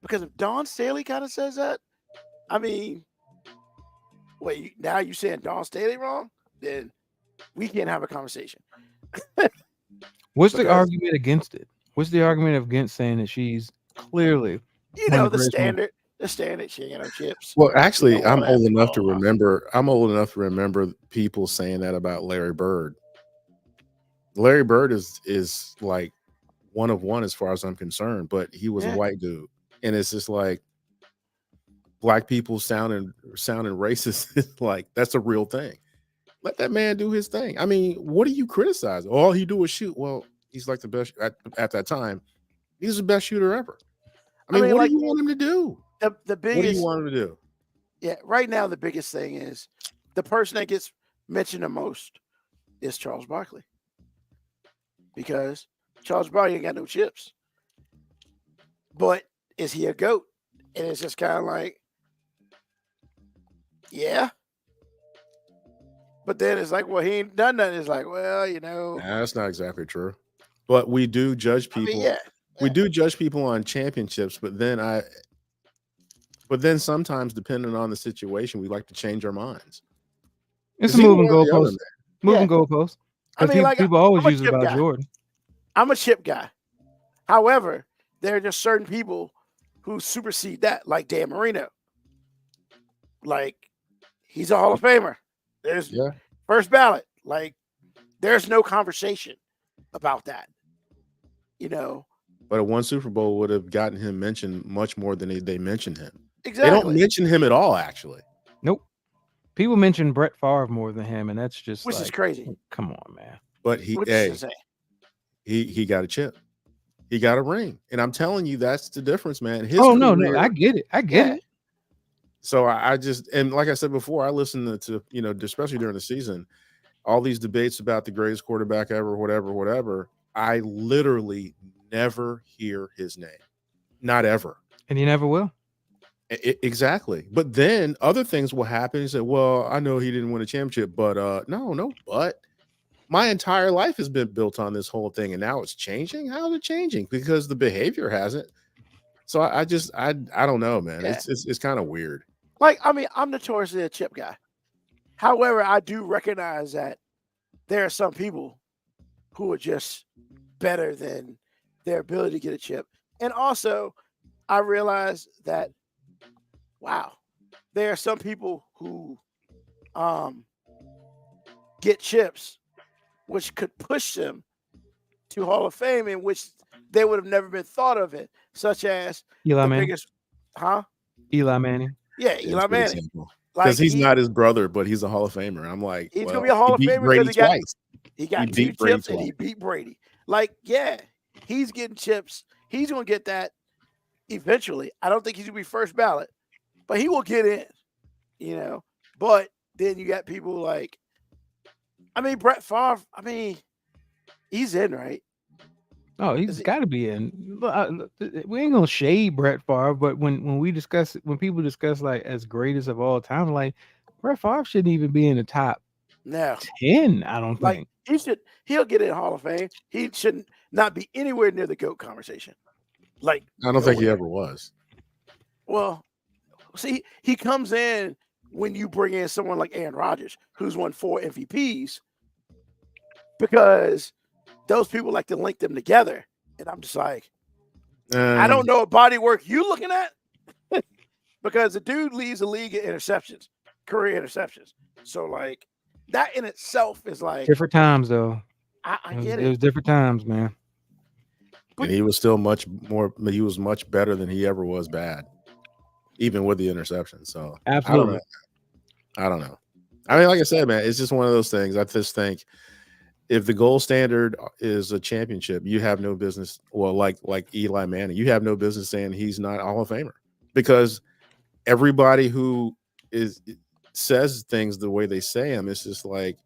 because if Dawn Staley kind of says that, I mean, wait, now you saying Dawn Staley wrong? Then we can't have a conversation.
What's the
Because-
argument against it? What's the argument against saying that she's clearly
You
one
know
of the
the
greatest women?
standard. The standard. She ain't got no chips.
Well, actually,
know, all
I'm
that.
old enough to remember. I'm old enough to remember people saying that about Larry Bird. Larry Bird is like one of one as far as I'm concerned, but he was
Yeah.
a white dude, and it's just like black people sounding racist. It's like that's a real thing. Let that man do his thing. I mean, what do you criticize? All he do is shoot. Well, he's like the best at that time. He's the best shooter ever. I mean, what
like,
do you want him to do?
The
What do you
biggest.
want him to do?
Yeah, right now the biggest thing is the person that gets mentioned the most is Charles Barkley, because Charles Barkley ain't got no chips. But is he a GOAT? And it's just kind of like, yeah. But then it's like, well, he ain't done nothing. It's like, well, you know.
Nah, that's not exactly true. But we do judge
I
people.
mean, yeah.
We do judge people on championships, but then sometimes, depending on the situation, we like to change our minds.
It's
Is
a
he
moving
one or the other,
goalpost. Moving goalpost.
I
Because
mean, like,
people always
I'm a
use it
chip
about
guy.
Jordan.
I'm a chip guy. However, there are just certain people who supersede that, like Dan Marino. Like, he's a Hall of Famer. There's
Yeah.
first ballot. Like, there's no conversation about that. You know,
But a one Super Bowl would have gotten him mentioned much more than they mentioned him.
exactly.
They don't mention him at all, actually.
Nope. People mention Brett Favre more than him, and that's just
Which
like,
is crazy.
come on, man.
But he
Which is insane.
he got a chip. He got a ring. And I'm telling you, that's the difference, man. His
Oh no,
career-
I get it. I get
Yeah.
it.
So I just, and like I said before, I listen to especially during the season, all these debates about the greatest quarterback ever, whatever. I literally never hear his name, not ever.
And you never will.
Exactly. But then other things will happen. You say, well, I know he didn't win a championship, but no, but my entire life has been built on this whole thing, and now it's changing. How is it changing? Because the behavior hasn't. So I don't know, man.
Yeah.
It's kind of weird.
Like, I mean, I'm notoriously a chip guy. However, I do recognize that there are some people who are just better than their ability to get a chip. And also, I realize that, wow, there are some people who get chips, which could push them to Hall of Fame, in which they would have never been thought of it, such as
Eli
the
Manning.
biggest,
Eli Manning.
yeah, Eli Manning.
Because he's
he-
not his brother, but he's a Hall of Famer. I'm like,
He's gonna
well,
be a Hall
he
of
beat
Famer
Brady
because he got-
twice.
He got
He
two
beat Brady
chips and he
twice.
beat Brady. Like, yeah, he's getting chips. He's gonna get that eventually. I don't think he's gonna be first ballot, but he will get in, you know. But then you got people like, I mean, Brett Favre, I mean, he's in, right?
Oh,
Is
he's
it-
got to be in. We ain't gonna shade Brett Favre, but when people discuss like as greatest of all time, like Brett Favre shouldn't even be in the top
No.
10. I don't
Like,
think.
he'll get in Hall of Fame. He shouldn't not be anywhere near the GOAT conversation. Like,
I don't think he
nowhere.
ever was.
Well, see, he comes in when you bring in someone like Aaron Rodgers, who's won 4 MVPs, because those people like to link them together. And I'm just like, I don't know what body work you looking at, because the dude leads the league in interceptions, career interceptions. So, like, that in itself is like,
Different times though.
I
It
get
was
it.
different times, man.
And he was still much better than he ever was bad, even with the interception. So
Absolutely.
I don't know. I mean, like I said, man, it's just one of those things. I just think if the gold standard is a championship, you have no business. Well, like Eli Manning, you have no business saying he's not a Hall of Famer, because everybody who says things the way they say them, it's just like,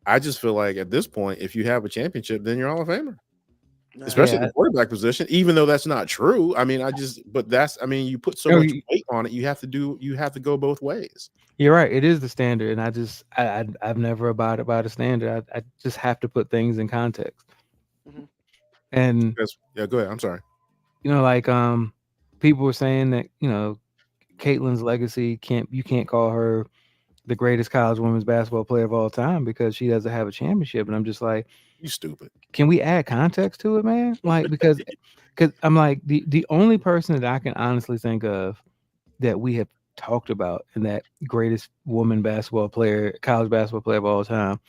I just feel like at this point, if you have a championship, then you're Hall of Famer.
No.
especially
Yeah.
the quarterback position, even though that's not true. I mean, you put so
No,
much weight on it, you have to go both ways.
You're right. It is the standard, and I've never abided by the standard. I just have to put things in context.
Mhm.
And
Yeah, go ahead. I'm sorry.
like people were saying that Caitlin's legacy you can't call her the greatest college women's basketball player of all time because she doesn't have a championship. And I'm just like,
You stupid.
can we add context to it, man? Like because I'm like the only person that I can honestly think of that we have talked about and that greatest woman college basketball player of all time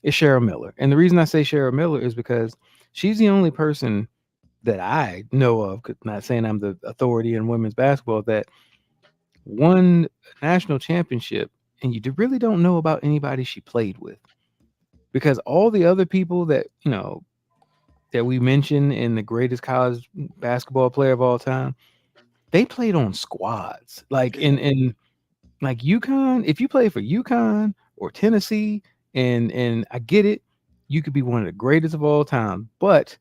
is Cheryl Miller. And the reason I say Cheryl Miller is because she's the only person that I know of, not saying I'm the authority in women's basketball, that won a national championship and you really don't know about anybody she played with. Because all the other people that, that we mentioned in the greatest college basketball player of all time, they played on squads. Like in like UConn, if you play for UConn or Tennessee, and I get it, you could be one of the greatest of all time, but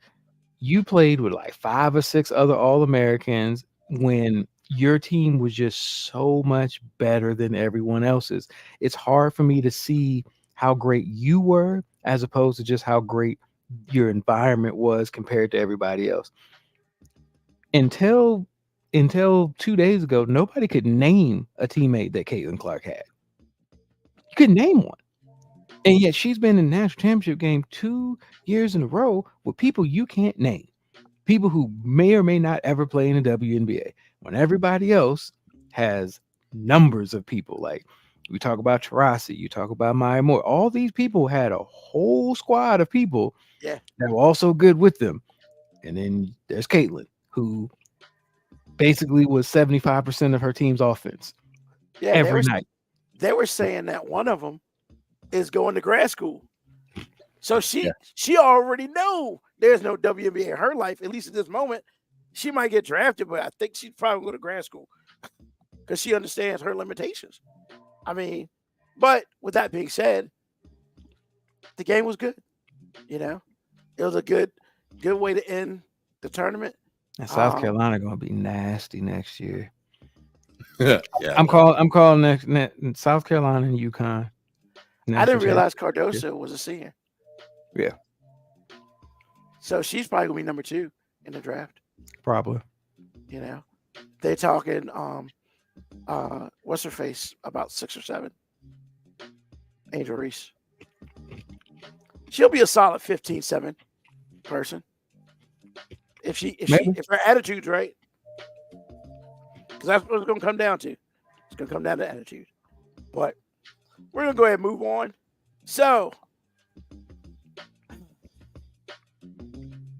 you played with like 5 or 6 other All-Americans when your team was just so much better than everyone else's. It's hard for me to see how great you were as opposed to just how great your environment was compared to everybody else. Until 2 days ago, nobody could name a teammate that Caitlin Clark had. You couldn't name one. And yet she's been in the national championship game 2 years in a row with people you can't name. People who may or may not ever play in the WNBA. When everybody else has numbers of people. Like we talk about Taurasi, you talk about Maya Moore. All these people had a whole squad of people that were also good with them. And then there's Caitlin, who basically was 75% of her team's offense every night.
They were saying that one of them is going to grad school. So she already know there's no WNBA in her life, at least at this moment. She might get drafted, but I think she's probably going to grad school because she understands her limitations. I mean, but with that being said, the game was good. It was a good way to end the tournament.
And South Carolina going to be nasty next year.
Yeah,
I'm calling next South Carolina and UConn.
I didn't realize Cardoso was a senior.
Yeah.
So she's probably gonna be number 2 in the draft.
Probably.
They talking what's her face about 6 or 7. Angel Reese. She'll be a solid 15-7 person. If her attitude's right. Because that's what it's gonna come down to. It's gonna come down to attitude. But we're gonna go ahead and move on. So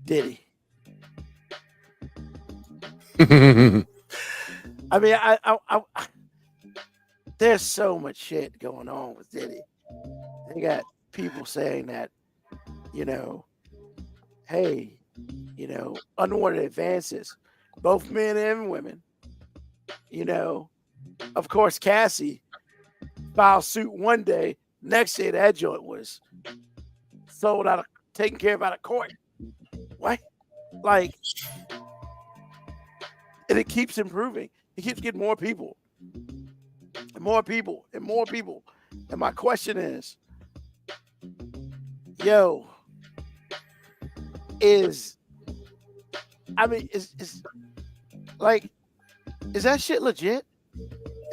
Diddy. I mean, I there's so much shit going on with Diddy. They got people saying that, hey, unwanted advances, both men and women. Of course, Cassie filed suit one day. Next day, that joint was sold out of, taken care of out of court. What? Like, and it keeps improving. It keeps getting more people, and more people, and more people. And my question is, is that shit legit?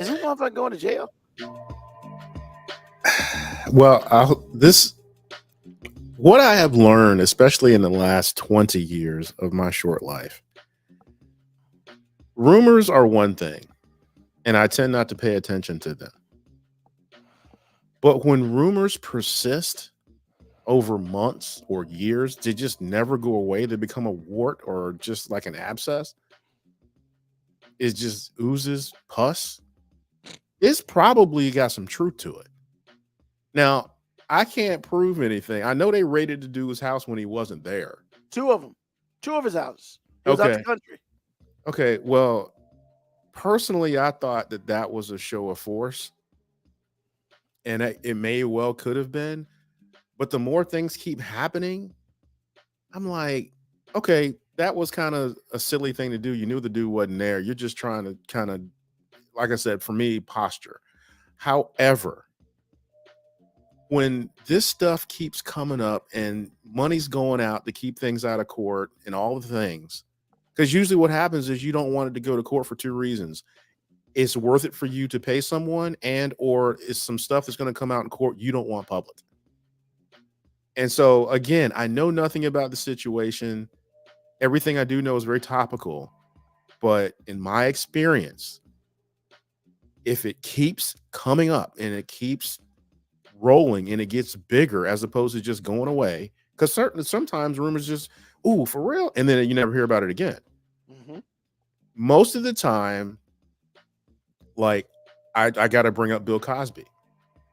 Is this motherfucker going to jail?
Well, what I have learned, especially in the last 20 years of my short life, rumors are one thing, and I tend not to pay attention to them. But when rumors persist over months or years, they just never go away. They become a wart or just like an abscess. It just oozes pus. It's probably got some truth to it. Now, I can't prove anything. I know they raided the dude's house when he wasn't there.
2 of them. 2 of his houses. He was out the country.
Okay, well, personally, I thought that was a show of force. And it may well could have been. But the more things keep happening, I'm like, okay, that was kind of a silly thing to do. You knew the dude wasn't there. You're just trying to kind of, like I said, for me, posture. However, when this stuff keeps coming up and money's going out to keep things out of court and all the things, because usually what happens is you don't want it to go to court for two reasons. It's worth it for you to pay someone, and or it's some stuff that's going to come out in court you don't want public. And so again, I know nothing about the situation. Everything I do know is very topical, but in my experience, if it keeps coming up and it keeps rolling and it gets bigger as opposed to just going away, because sometimes rumors just, ooh, for real, and then you never hear about it again.
Mhm.
Most of the time, like I got to bring up Bill Cosby,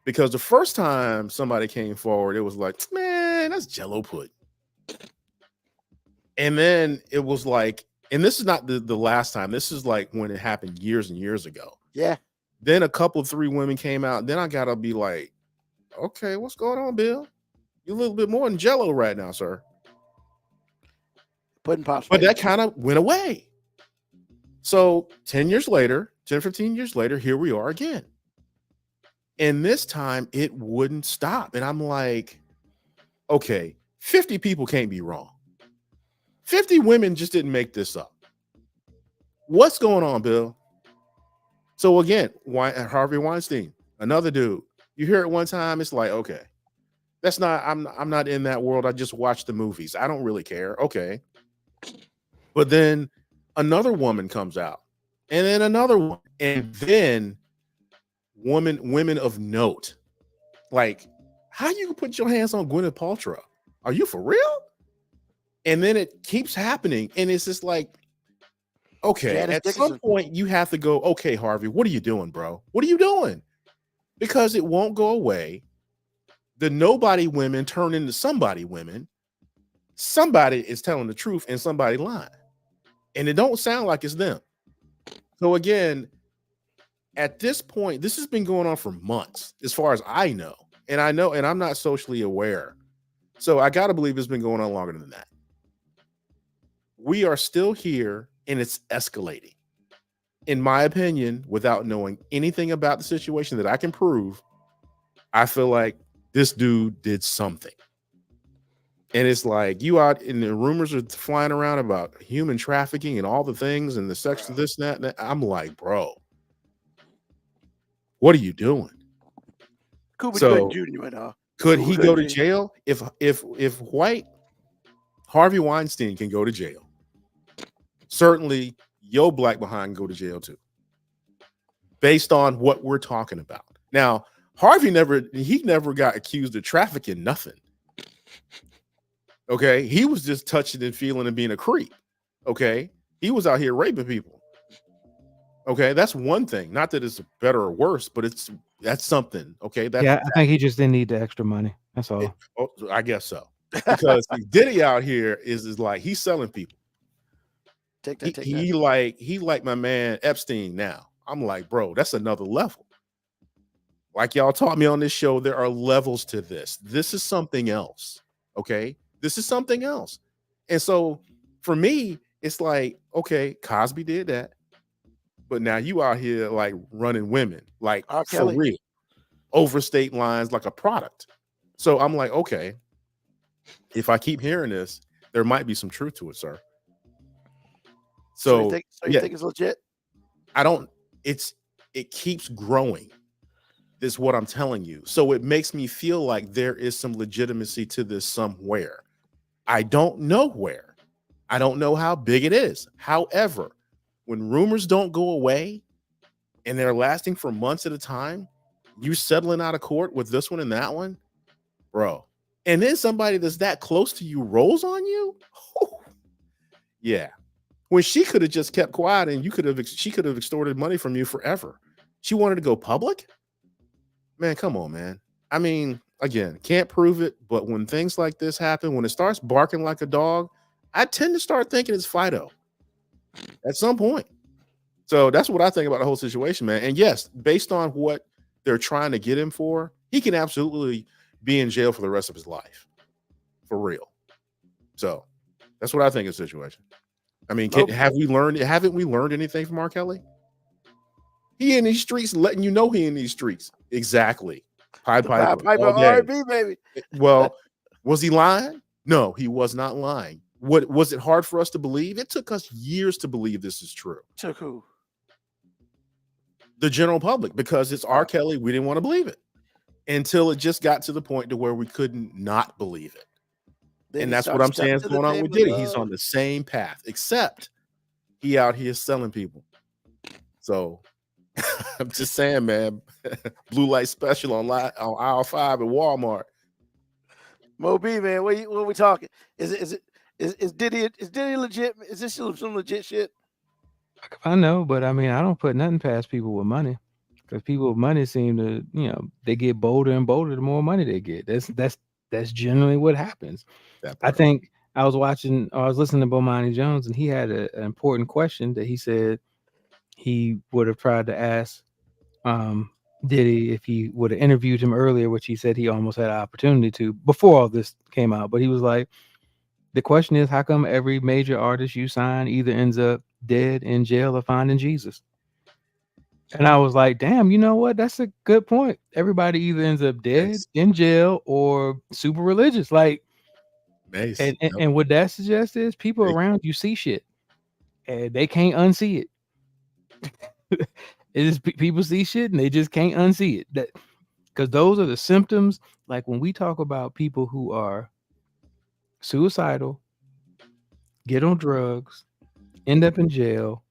because the first time somebody came forward, it was like, man, that's Jello pudding. And then it was like, and this is not the last time. This is like when it happened years and years ago.
Yeah.
Then a couple, 3 women came out. Then I gotta be like, okay, what's going on, Bill? You're a little bit more than Jello right now, sir.
Pudding pops.
But that kind of went away. So 10 years later, 10, 15 years later, here we are again. And this time it wouldn't stop. And I'm like, okay, 50 people can't be wrong. 50 women just didn't make this up. What's going on, Bill? So again, Harvey Weinstein, another dude. You hear it one time, it's like, okay, that's not, I'm not in that world. I just watch the movies. I don't really care. Okay. But then another woman comes out, and then another one, and then women of note. Like, how you put your hands on Gwyneth Paltrow? Are you for real? And then it keeps happening, and it's just like, okay,
Janice
at
Dickinson.
some point you have to go, okay, Harvey, what are you doing, bro? What are you doing? Because it won't go away. The nobody women turn into somebody women. Somebody is telling the truth and somebody lying. And it don't sound like it's them. So again, at this point, this has been going on for months, as far as I know. And I'm not socially aware. So I got to believe it's been going on longer than that. We are still here, and it's escalating. In my opinion, without knowing anything about the situation that I can prove, I feel like this dude did something. And it's like, you out, and the rumors are flying around about human trafficking and all the things and the sex of this, that, and that. I'm like, bro, what are you doing?
Cuba
So,
Gooding Jr. went off.
could
Cuba
he go to
Gooding Jr.
jail? If white Harvey Weinstein can go to jail, certainly your black behind can go to jail too, based on what we're talking about. Now, Harvey never got accused of trafficking nothing. Okay, he was just touching and feeling and being a creep. Okay, he was out here raping people. Okay, that's one thing. Not that it's better or worse, but that's something. Okay,
Yeah, I think he just didn't need the extra money. That's all.
I guess so. Because Diddy out here is like, he's selling people.
Take that.
He like my man Epstein now. I'm like, bro, that's another level. Like y'all taught me on this show, there are levels to this. This is something else. Okay, this is something else. And so for me, it's like, okay, Cosby did that, but now you out here like running women, like
R.
for
Kelly.
real, over state lines like a product. So I'm like, okay, if I keep hearing this, there might be some truth to it, sir. So
you think it's legit?
It keeps growing. This is what I'm telling you. So it makes me feel like there is some legitimacy to this somewhere. I don't know where. I don't know how big it is. However, when rumors don't go away and they're lasting for months at a time, you settling out of court with this one and that one, bro. And then somebody that's that close to you rolls on you. Yeah. When she could have just kept quiet and she could have extorted money from you forever. She wanted to go public. Man, come on, man. I mean, again, can't prove it, but when things like this happen, when it starts barking like a dog, I tend to start thinking it's Fido at some point. So that's what I think about the whole situation, man. And yes, based on what they're trying to get him for, he can absolutely be in jail for the rest of his life. For real. So That's what I think of the situation. I mean,
Nope.
haven't we learned anything from R. Kelly? He in these streets, letting you know he in these streets. Exactly. Pied Piper. all day.
R&B, baby.
Well, was he lying? No, he was not lying. What was it hard for us to believe? It took us years to believe this is true.
Took who?
The general public, because it's R. Kelly. We didn't want to believe it until it just got to the point to where we couldn't not believe it.
Then
And
he
that's what
started
I'm saying is
stepping to the
going on with
table
Diddy.
of
He's
love.
on the same path, except he out here selling people. So I'm just saying, man, blue light special on aisle 5 at Walmart.
Mo B, man, what are we talking? Is Diddy legit? Is this some legit shit?
I know, but I mean, I don't put nothing past people with money, because people with money seem to, they get bolder and bolder the more money they get. That's generally what happens. I think I was listening to Bomani Jones, and he had an important question that he said he would have tried to ask Diddy if he would have interviewed him earlier, which he said he almost had an opportunity to before all this came out. But he was like, the question is, how come every major artist you sign either ends up dead, in jail, or finding Jesus? And I was like, damn, you know what? That's a good point. Everybody either ends up dead, in jail, or super religious. Like, and what that suggests is people around you see shit and they can't unsee it. It is people see shit and they just can't unsee it. Because those are the symptoms. Like when we talk about people who are suicidal, get on drugs, end up in jail,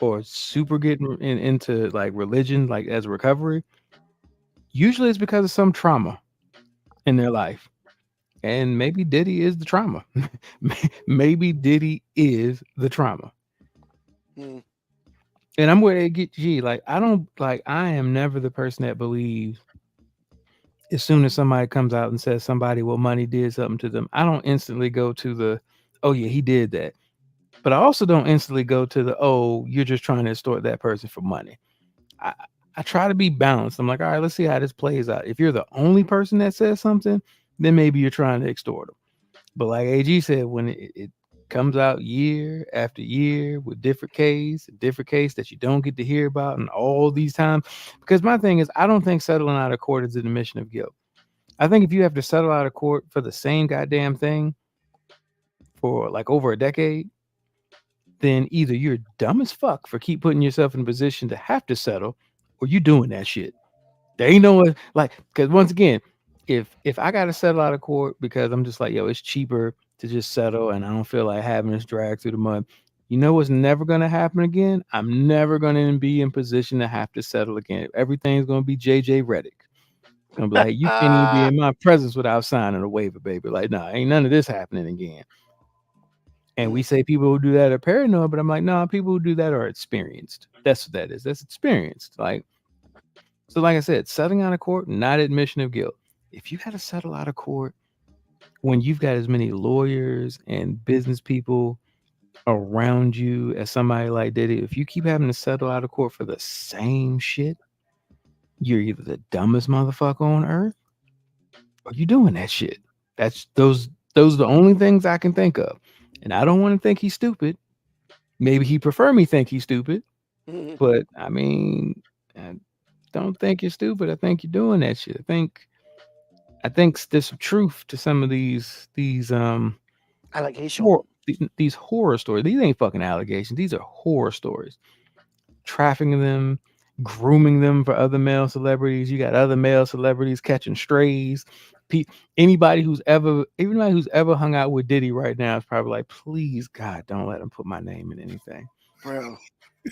or super getting into like religion, like as a recovery, usually it's because of some trauma in their life. And maybe Diddy is the trauma. Maybe Diddy is the trauma.
Hmm.
And I'm where they get G. Like, I am never the person that believes as soon as somebody comes out and says somebody with money did something to them, I don't instantly go to the, oh yeah, he did that. But I also don't instantly go to the, oh, you're just trying to extort that person for money. I try to be balanced. I'm like, all right, let's see how this plays out. If you're the only person that says something, then maybe you're trying to extort them. But like AG said, when it comes out year after year with different case that you don't get to hear about, and all these times, because my thing is, I don't think settling out of court is an admission of guilt. I think if you have to settle out of court for the same goddamn thing for like over a decade, then either you're dumb as fuck for keep putting yourself in a position to have to settle, or you doing that shit. There ain't no like, because once again, if I gotta settle out of court because I'm just like, yo, it's cheaper to just settle and I don't feel like having this drag through the mud, you know what's never gonna happen again? I'm never gonna be in position to have to settle again. Everything's gonna be JJ Redick. It's gonna be like, you can't even be in my presence without signing a waiver, baby. Like, nah, ain't none of this happening again. And we say people who do that are paranoid, but I'm like, no, people who do that are experienced. That's what that is. That's experienced. Like, so like I said, settling out of court, not admission of guilt. If you got to settle out of court when you've got as many lawyers and business people around you as somebody like Diddy, if you keep having to settle out of court for the same shit, you're either the dumbest motherfucker on earth or you doing that shit. That's those are the only things I can think of. And I don't want to think he's stupid. Maybe he prefer me think he's stupid. But I mean, I don't think you're stupid. I think you're doing that shit. I think there's some truth to some of these
allegations.
These horror stories. These ain't fucking allegations. These are horror stories. Trafficking them, grooming them for other male celebrities. You got other male celebrities catching strays. Anybody who's ever hung out with Diddy right now is probably like, please God, don't let him put my name in anything,
bro.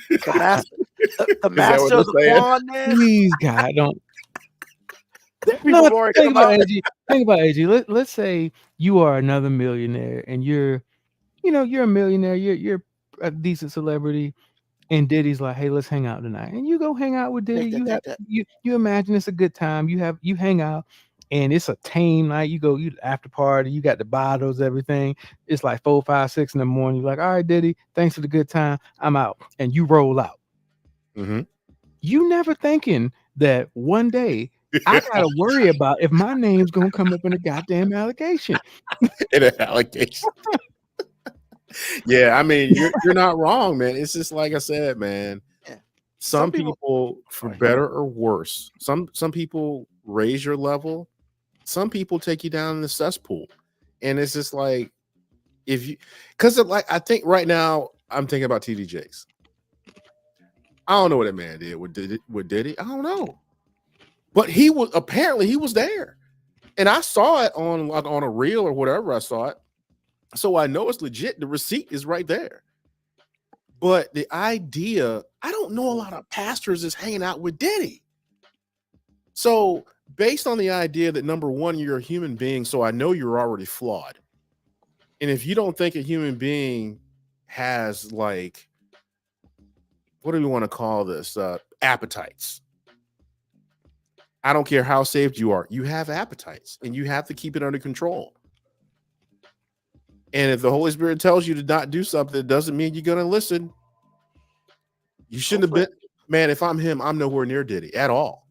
The master of the pawn, man.
Please God, don't.
Think
about AG. Let's say you are another millionaire and you're a millionaire, you're a decent celebrity, and Diddy's like, hey, let's hang out tonight. And you go hang out with Diddy. You imagine it's a good time. You hang out and it's a tame night. You go, after party, you got the bottles, everything. It's like 4, 5, 6 in the morning. You're like, all right, Diddy, thanks for the good time. I'm out. And you roll out.
Mm-hmm.
You never thinking that one day I gotta worry about if my name's gonna come up in a goddamn allegation.
In an allegation. Yeah, I mean, you're not wrong, man. It's just like I said, man.
Yeah.
Some
Some people-
people, for
Sorry.
better or worse, some people raise your level. Some people take you down in the cesspool, and it's just like if you, because like I think right now I'm thinking about TD Jakes. I don't know what that man did. What did he? I don't know, but he was there, and I saw it on a reel or whatever. I saw it, so I know it's legit. The receipt is right there. But the idea, I don't know a lot of pastors is hanging out with Diddy. So based on the idea that number one, you're a human being, so I know you're already flawed. And if you don't think a human being has like, what do we want to call this? Appetites. I don't care how saved you are. You have appetites and you have to keep it under control. And if the Holy Spirit tells you to not do something, it doesn't mean you're going to listen. You shouldn't have been, man. If I'm him, I'm nowhere near Diddy at all.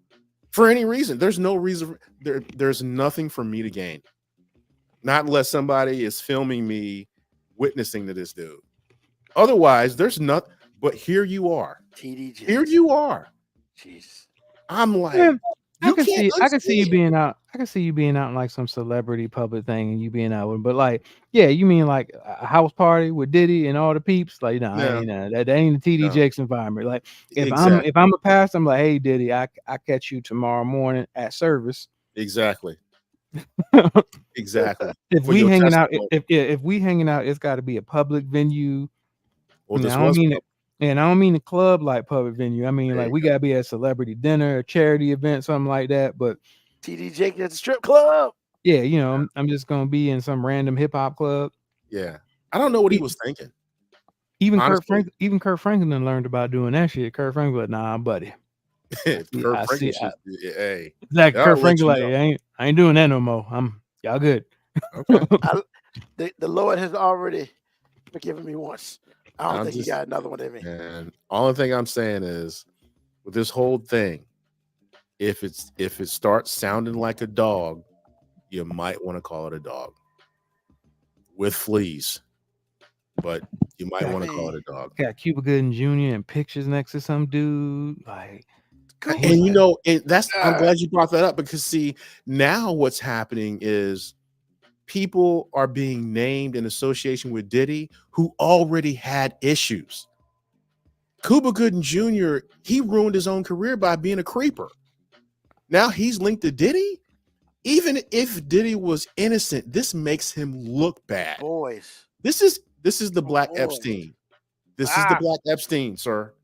For any reason. There's no reason. There's nothing for me to gain. Not unless somebody is filming me witnessing to this dude. Otherwise, there's nothing. But here you are.
TD Jakes.
Here you are.
Jesus.
I'm like,
Yeah, I
you
can see you
unsee it.
being out. I can see you being out in like some celebrity public thing and you being out with, but like, yeah, you mean like a house party with Diddy and all the peeps? Like, no, that ain't the TD
No.
Jakes environment. Like, if
Exactly.
I'm a pastor, I'm like, hey Diddy, I catch you tomorrow morning at service.
Exactly. Exactly.
If
For
we
your
hanging out,
testimony.
if we hanging out, it's got to be a public venue.
Well,
And
this
I don't
was
mean it, and I don't mean a club like public venue. I mean
There
like
you
we gotta be at a celebrity dinner, a charity event, something like that. But
TD Jakes at the strip club.
yeah, you know, I'm just gonna be in some random hip hop club.
yeah. I don't know what he was thinking.
Even
Honestly.
Kurt Franklin learned about doing that shit. Kurt Franklin, like, nah, buddy.
Kurt
I
Franklin
see-
should- hey.
Exactly.
I'll
Kurt
let
Franklin,
you
like,
know.
I ain't doing that no more. Y'all good.
Okay.
The Lord has already forgiven me once. I don't
I'm
think
just-
he got another one in me.
And only thing I'm saying is, with this whole thing, if it starts sounding like a dog, you might want to call it a dog with fleas, but you might want to call it a dog.
Got Cuba Gooding Jr. and pictures next to some dude. Like,
And you know, I'm glad you brought that up, because see, now what's happening is people are being named in association with Diddy who already had issues. Cuba Gooding Jr., he ruined his own career by being a creeper. Now he's linked to Diddy. Even if Diddy was innocent, this makes him look bad.
Boys.
This is the Black
boy.
Epstein. This is the Black Epstein, sir.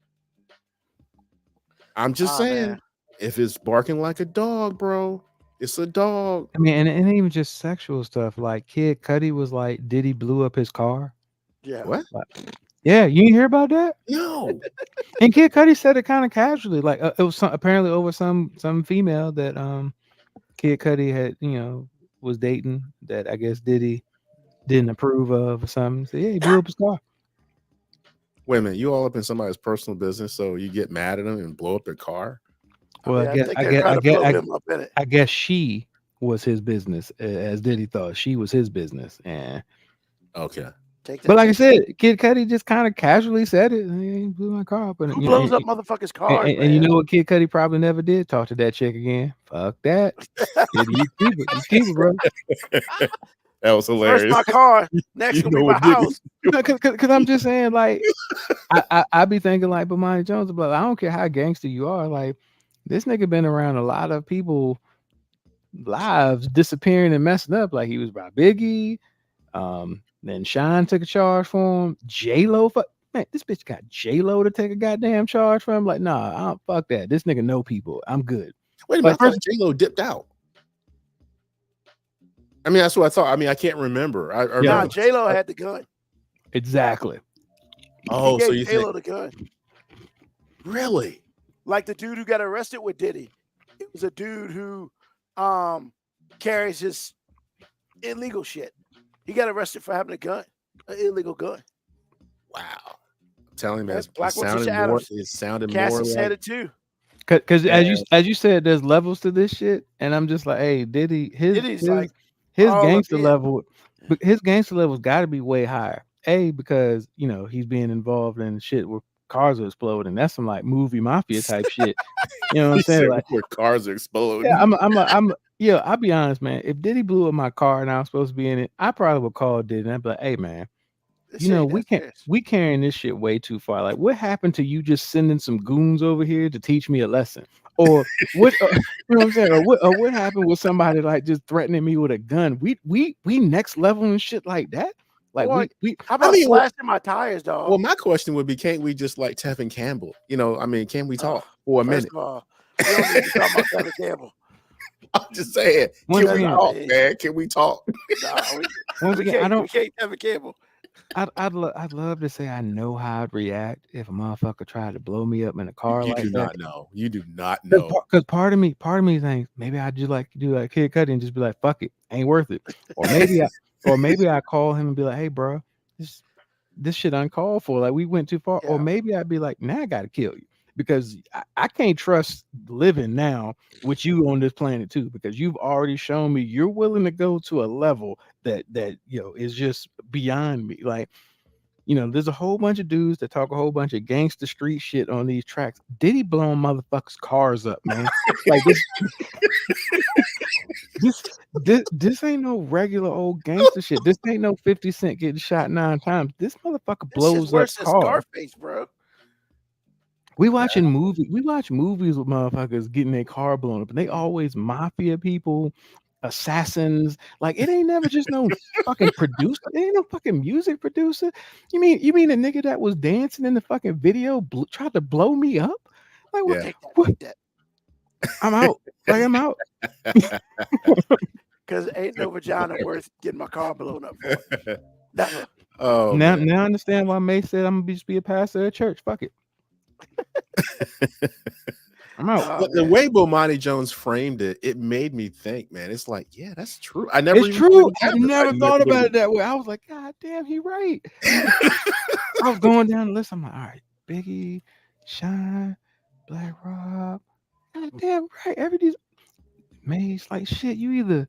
I'm just saying,
man.
if it's barking like a dog, bro, it's a dog.
I mean, and it ain't even just sexual stuff. Like Kid Cudi was like, Diddy blew up his car.
Yeah.
What?
Yeah, you didn't hear about that?
No.
And Kid Cudi said it kind of casually, like it was apparently over some female that Kid Cudi had, was dating, that I guess Diddy didn't approve of or something. So yeah, he blew up his car.
Wait a minute, you all up in somebody's personal business, so you get mad at them and blow up their car?
Well,
think they're trying to blow him up in it.
I guess she was his business, as Diddy thought she was his business. And
Okay.
but like I said, Kid Cudi just kind of casually said it. He blew my car up. And,
Who blows up motherfuckers' cars?
and you know what Kid Cudi probably never did? Talk to that chick again. Fuck that. You keep it, bro.
That was hilarious.
First my car, next
You
will
know
be my
what Diddy-
house.
Because I'm just saying, like, I be thinking like Bomani Jones, but I don't care how gangster you are. Like, this nigga been around a lot of people lives disappearing and messing up. Like, he was by Biggie. Then Shine took a charge for him. J-Lo, man, this bitch got J-Lo to take a goddamn charge for him. Like, nah, I don't, fuck that. This nigga know people. I'm good.
Wait a minute, I thought J-Lo dipped out. I mean, that's what I thought. I mean, I can't remember. I
Nah,
remember.
J-Lo had the gun.
Exactly.
Oh,
He
so
gave
you
J-Lo
think
the gun.
really?
Like the dude who got arrested with Diddy. It was a dude who carries his illegal shit. He got arrested for having a gun, an illegal gun.
Wow. I'm telling you, man,
That's
it
Black
sounded
Letitia
more.
Adams.
It sounded
Cassie
more
said
like
it too.
Because as you said, there's levels to this shit, and I'm just like, hey, Diddy, his
Diddy's like
his
all up
gangster
in.
level, but his gangster level's got to be way higher. because he's being involved in shit where cars are exploding. That's some like movie mafia type shit. You know what I'm
He
saying?
said
Like,
before cars are exploding.
yeah, I'll be honest, man. If Diddy blew up my car and I was supposed to be in it, I probably would call Diddy and I'd be like, hey man,
This shit ain't that serious.
we carrying this shit way too far. Like, what happened to you just sending some goons over here to teach me a lesson? Or what you know what I'm saying? Or what happened with somebody like just threatening me with a gun? We next level and shit like that. Like
Boy,
we
How about slashing my tires, dog?
Well, my question would be, can't we just like Tevin Campbell? Can we talk for a
First
minute?
of all, we don't need to talk about Tevin Campbell.
I'm just saying,
Once
can we
again-
talk, man? Can we talk?
Nah,
once again, I don't.
We can't Tevin Campbell.
I'd love to say I know how I'd react if a motherfucker tried to blow me up in a car
You
like
do
that.
not know. You do not know.
Because part of me thinks maybe I'd just like do like Kid Cudi and just be like, fuck it, ain't worth it. Or maybe I call him and be like, hey bro, this shit uncalled for. Like we went too far. Or
Yeah.
maybe I'd be like, nah, I gotta kill you. Because I can't trust living now with you on this planet too, because you've already shown me you're willing to go to a level that is just beyond me. Like, there's a whole bunch of dudes that talk a whole bunch of gangster street shit on these tracks. Diddy blowing motherfuckers' cars up, man. Like this ain't no regular old gangster shit. This ain't no 50 Cent getting shot 9 times. This motherfucker
This shit's
blows up
worse than
cars.
Scarface, bro.
We watch movies with motherfuckers getting their car blown up, and they always mafia people, assassins. Like it ain't never just no fucking producer. It ain't no fucking music producer. You mean a nigga that was dancing in the fucking video tried to blow me up? Like what?
Yeah.
Take that.
I'm out. Like I'm out.
Because ain't no vagina worth getting my car blown up for. Never.
Oh,
now
man.
I understand why May said I'm gonna just be a pastor at church. Fuck it. I'm out.
Oh,
But the
man.
way Bomani Jones framed it, it made me think, man. It's like, yeah, that's true. I never
It's
even
true. I
considered
never
that.
thought about it that way. I was like, God damn, he right. I was going down the list. I'm like, all right, Biggie, Shine, Black Rob. God damn right. Every these Maze, like shit. You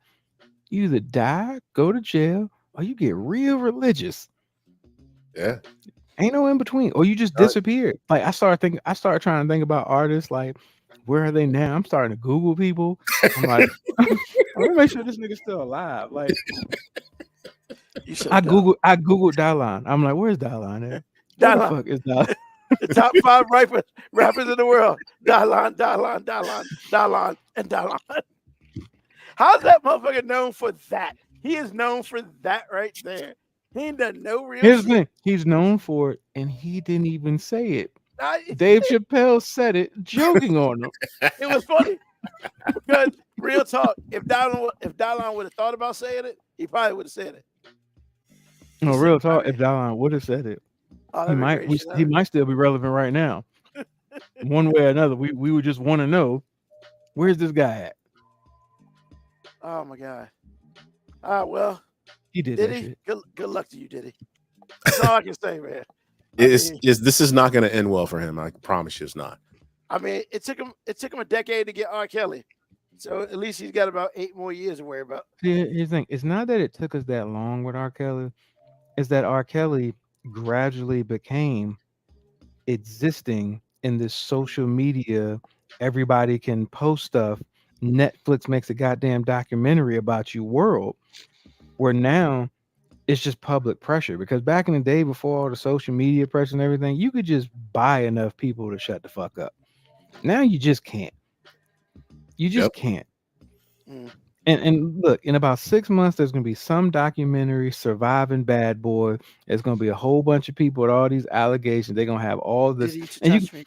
either die, go to jail, or you get real religious.
Yeah.
Ain't no in between, or you just
Right.
disappear. Like I started trying to think about artists. Like, where are they now? I'm starting to Google people. I'm like, I'm gonna make sure this nigga's still alive. Like,
You should
I googled Dylan. I'm like, where's Dylan at? Where the
Dylan.
fuck is Dylan?
The top 5 rappers in the world. Dylan, and Dylan. How's that motherfucker known for that? He is known for that right there. He ain't done no real
Here's the
shit.
thing: he's known for it, and he didn't even say it.
I-
Dave Chappelle said it, joking on him.
It was funny because real talk. If Dylan would have thought about saying it, he probably would have said it.
No, real talk. If Dylan would have said it,
Oh,
he
that'd be
might.
great shit.
He might still be relevant right now, one way or another. We would just want to know, where's this guy at?
Oh my god. All right, well,
He did that
Diddy,
shit.
good luck to you, Diddy. That's all I can say, man.
This is not going to end well for him. I promise you, it's not.
I mean, it took him a decade to get R. Kelly, so at least he's got about 8 more years to worry about.
See, here's the thing: it's not that it took us that long with R. Kelly; it's that R. Kelly gradually became existing in this social media. Everybody can post stuff. Netflix makes a goddamn documentary about you world, where now it's just public pressure. Because back in the day, before all the social media pressure and everything, you could just buy enough people to shut the fuck up. Now you just can't. You just can't.
Mm.
And look, in about 6 months, there's gonna be some documentary, Surviving Bad Boy. There's gonna be a whole bunch of people with all these allegations. They're gonna have all this,
Diddy to
and you
touch me.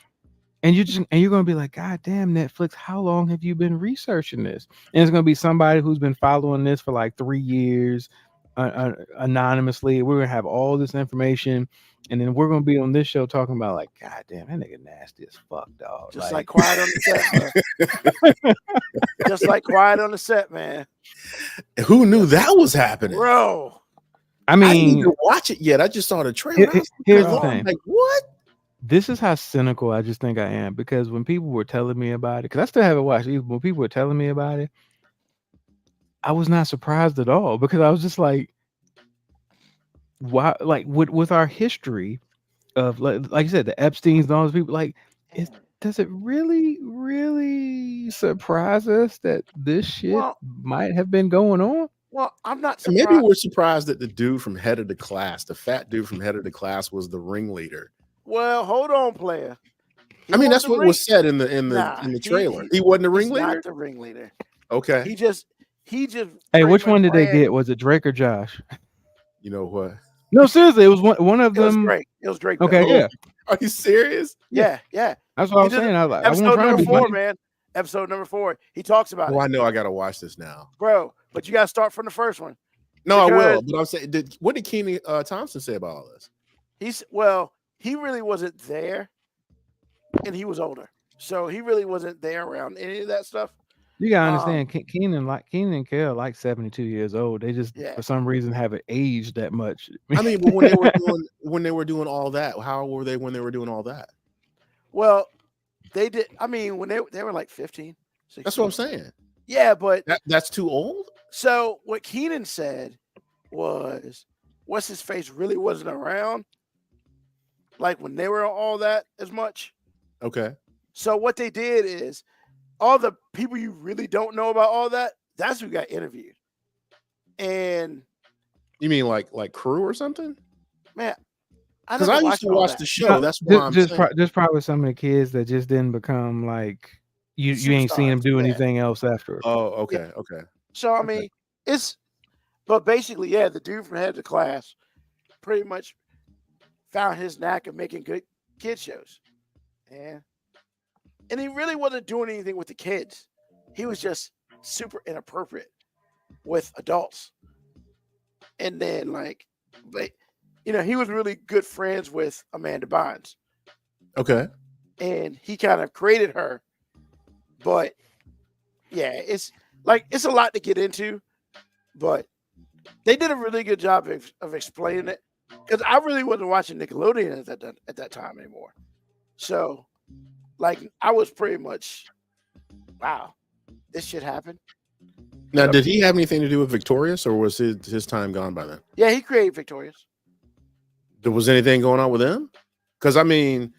and you're gonna be like, God damn, Netflix, how long have you been researching this? And it's gonna be somebody who's been following this for like 3 years, anonymously. We're gonna have all this information, and then we're gonna be on this show talking about like, God damn, that nigga nasty as fuck, dog.
Just like Quiet on the Set, man. Just like Quiet on the Set, man.
Who knew that was happening?
Bro.
I
I didn't
mean,
even watch it yet. I just saw the trailer.
here's the
I'm
thing.
like, what?
This is how cynical I just think I am, because when people were telling me about it, because I still haven't watched it, when people were telling me about it, I was not surprised at all, because I was just like, why, like with our history of like you said, the Epstein's and all those people, like, does it really surprise us that this shit
Well,
might have been going on?
well, I'm not
And maybe
surprised.
we're surprised that the dude from Head of the Class, the fat dude from Head of the Class, was the ringleader.
Well, hold on, player. He
I mean,
wasn't
that's
the
what
ring-
was said in the
Nah,
trailer. He wasn't the
he's
ringleader.
not the ringleader.
Okay,
He just
Hey,
pretty
which
much
one did they
ran-
get? Was it Drake or Josh?
you know what?
No, seriously, it was one of
It was
them.
Drake. It was Drake.
Okay,
Bell.
yeah,
Are you serious?
yeah.
that's what I was
He did
saying. I was like, I
Episode
wasn't trying to
number
be
4,
funny.
man. Episode number 4. He talks about
Oh, I
it,
know. I got to watch this now.
bro. But you got to start from the first one.
No, I will.
Because-
But I'm saying, what did Kenan Thompson say about all this?
He really wasn't there, and he was older, so he really wasn't there around any of that stuff.
You gotta understand, Keenan and Kel like 72 years old. They just
Yeah.
for some reason haven't aged that much.
I mean, but when they were doing all that, how were they when they were doing all that?
Well, they did. I mean, when they were like 15, 16.
That's what I'm saying.
Yeah, but
That's too old.
so what Keenan said was, what's his face really wasn't around, like when they were on all that as much.
Okay.
So what they did is, all the people you really don't know about all that, that's who got interviewed. And
You mean like Crew or something?
man,
Because I used to watch the show. That's why I'm
just
saying.
just probably some of the kids that just didn't become like you ain't seen them
Superstars,
do
yeah.
anything else after.
Oh, okay, okay.
So I
Okay.
mean, but basically, yeah, the dude from Head of the Class pretty much found his knack of making good kid shows, and he really wasn't doing anything with the kids. He was just super inappropriate with adults, and then but he was really good friends with Amanda Bynes,
Okay.
and he kind of created her. But yeah, it's a lot to get into, but they did a really good job of explaining it, because I really wasn't watching Nickelodeon at that time anymore. So I was pretty much, wow, this shit happened.
Now, did he have anything to do with Victorious, or was his time gone by then?
Yeah, he created Victorious.
Was anything going on with him? Because I mean,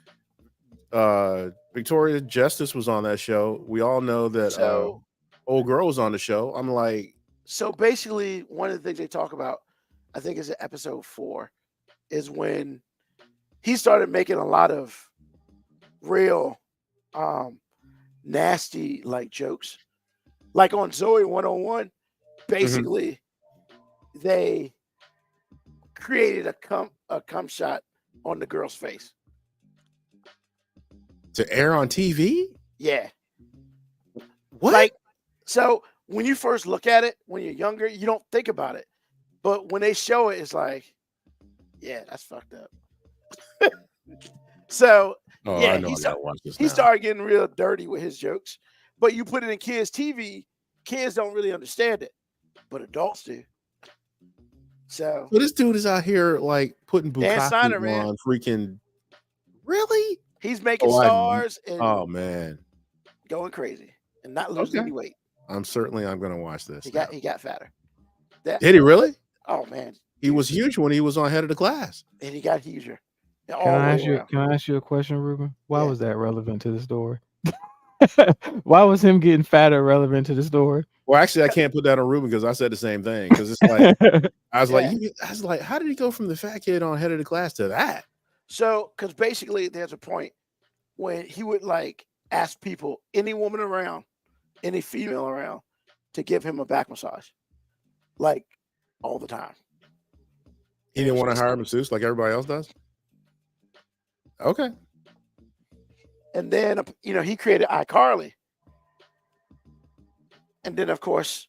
Victoria Justice was on that show. We all know that
So
old girl was on the show. I'm like,
so basically, one of the things they talk about, I think is in episode 4, is when he started making a lot of real nasty jokes. Like on Zoe 101, basically they created a cum shot on the girl's face.
to air on TV?
Yeah.
What?
So when you first look at it, when you're younger, you don't think about it. But when they show it, it's like, yeah, that's fucked up. So
Oh,
yeah,
I know.
he
I gotta watch this.
he
now.
started getting real dirty with his jokes. But you put it in kids' TV, kids don't really understand it, but adults do. So
So this dude is out here putting
Dan
Bukaki
Snyder, man.
on freaking. Really?
he's making
Oh,
stars and
Oh man,
going crazy and not losing
Okay.
any weight.
I'm gonna watch this.
He
now.
got fatter.
Did he really?
Oh man,
He was huge when he was on Head of the Class.
and he got huger. All
Can
the
I
way
ask you?
around.
Can I ask you a question, Ruben? Why
Yeah.
was that relevant to the story? Why was him getting fatter relevant to the story?
Well, actually, I can't put that on Ruben because I said the same thing. Because it's like I was
Yeah.
like, how did he go from the fat kid on Head of the Class to that?
So, because basically, there's a point when he would ask people, any woman around, any female around, to give him a back massage, all the time.
He didn't want to hire a masseuse like everybody else does. Okay.
And then he created iCarly, and then of course,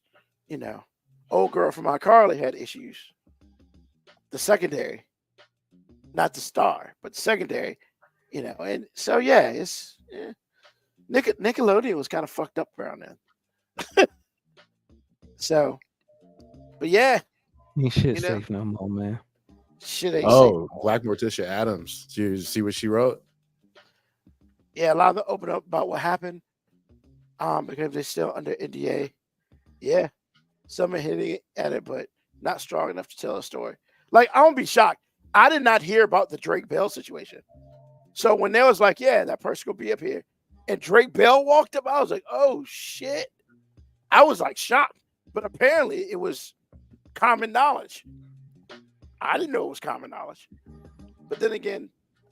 old girl from iCarly had issues. The secondary, not the star, but the secondary, and so yeah, it's Nickelodeon was kind of fucked up around then. So, but yeah,
Ain't shit
You know?
safe no more, man.
shit ain't
Oh,
safe.
Black Morticia Adams. Did you see what she wrote?
Yeah, a lot of them open up about what happened, because they're still under NDA. Yeah, some are hitting at it, but not strong enough to tell a story. Like, I won't be shocked. I did not hear about the Drake Bell situation. So when they was like, yeah, that person will be up here, and Drake Bell walked up, I was like, oh shit. I was like shocked. But apparently it was common knowledge. I didn't know it was common knowledge. But then again,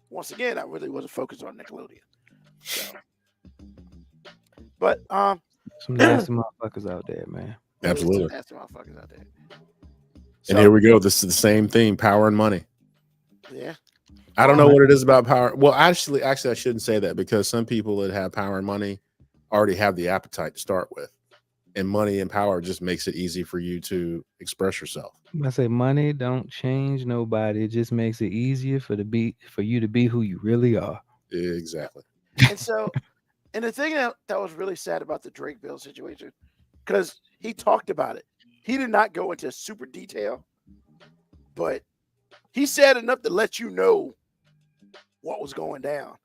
once again, I really wasn't focused on Nickelodeon. So. But
some nasty motherfuckers out there, man.
Absolutely.
Some nasty motherfuckers out there.
And here we go. This is the same thing: power and money.
Yeah.
I don't know what it is about power. Well, actually, I shouldn't say that, because some people that have power and money already have the appetite to start with, and money and power just makes it easy for you to express yourself.
I say money don't change nobody. It just makes it easier for you to be who you really are.
Exactly.
And so, and the thing that was really sad about the Drake Bell situation, because he talked about it. He did not go into super detail, but he said enough to let you know what was going down.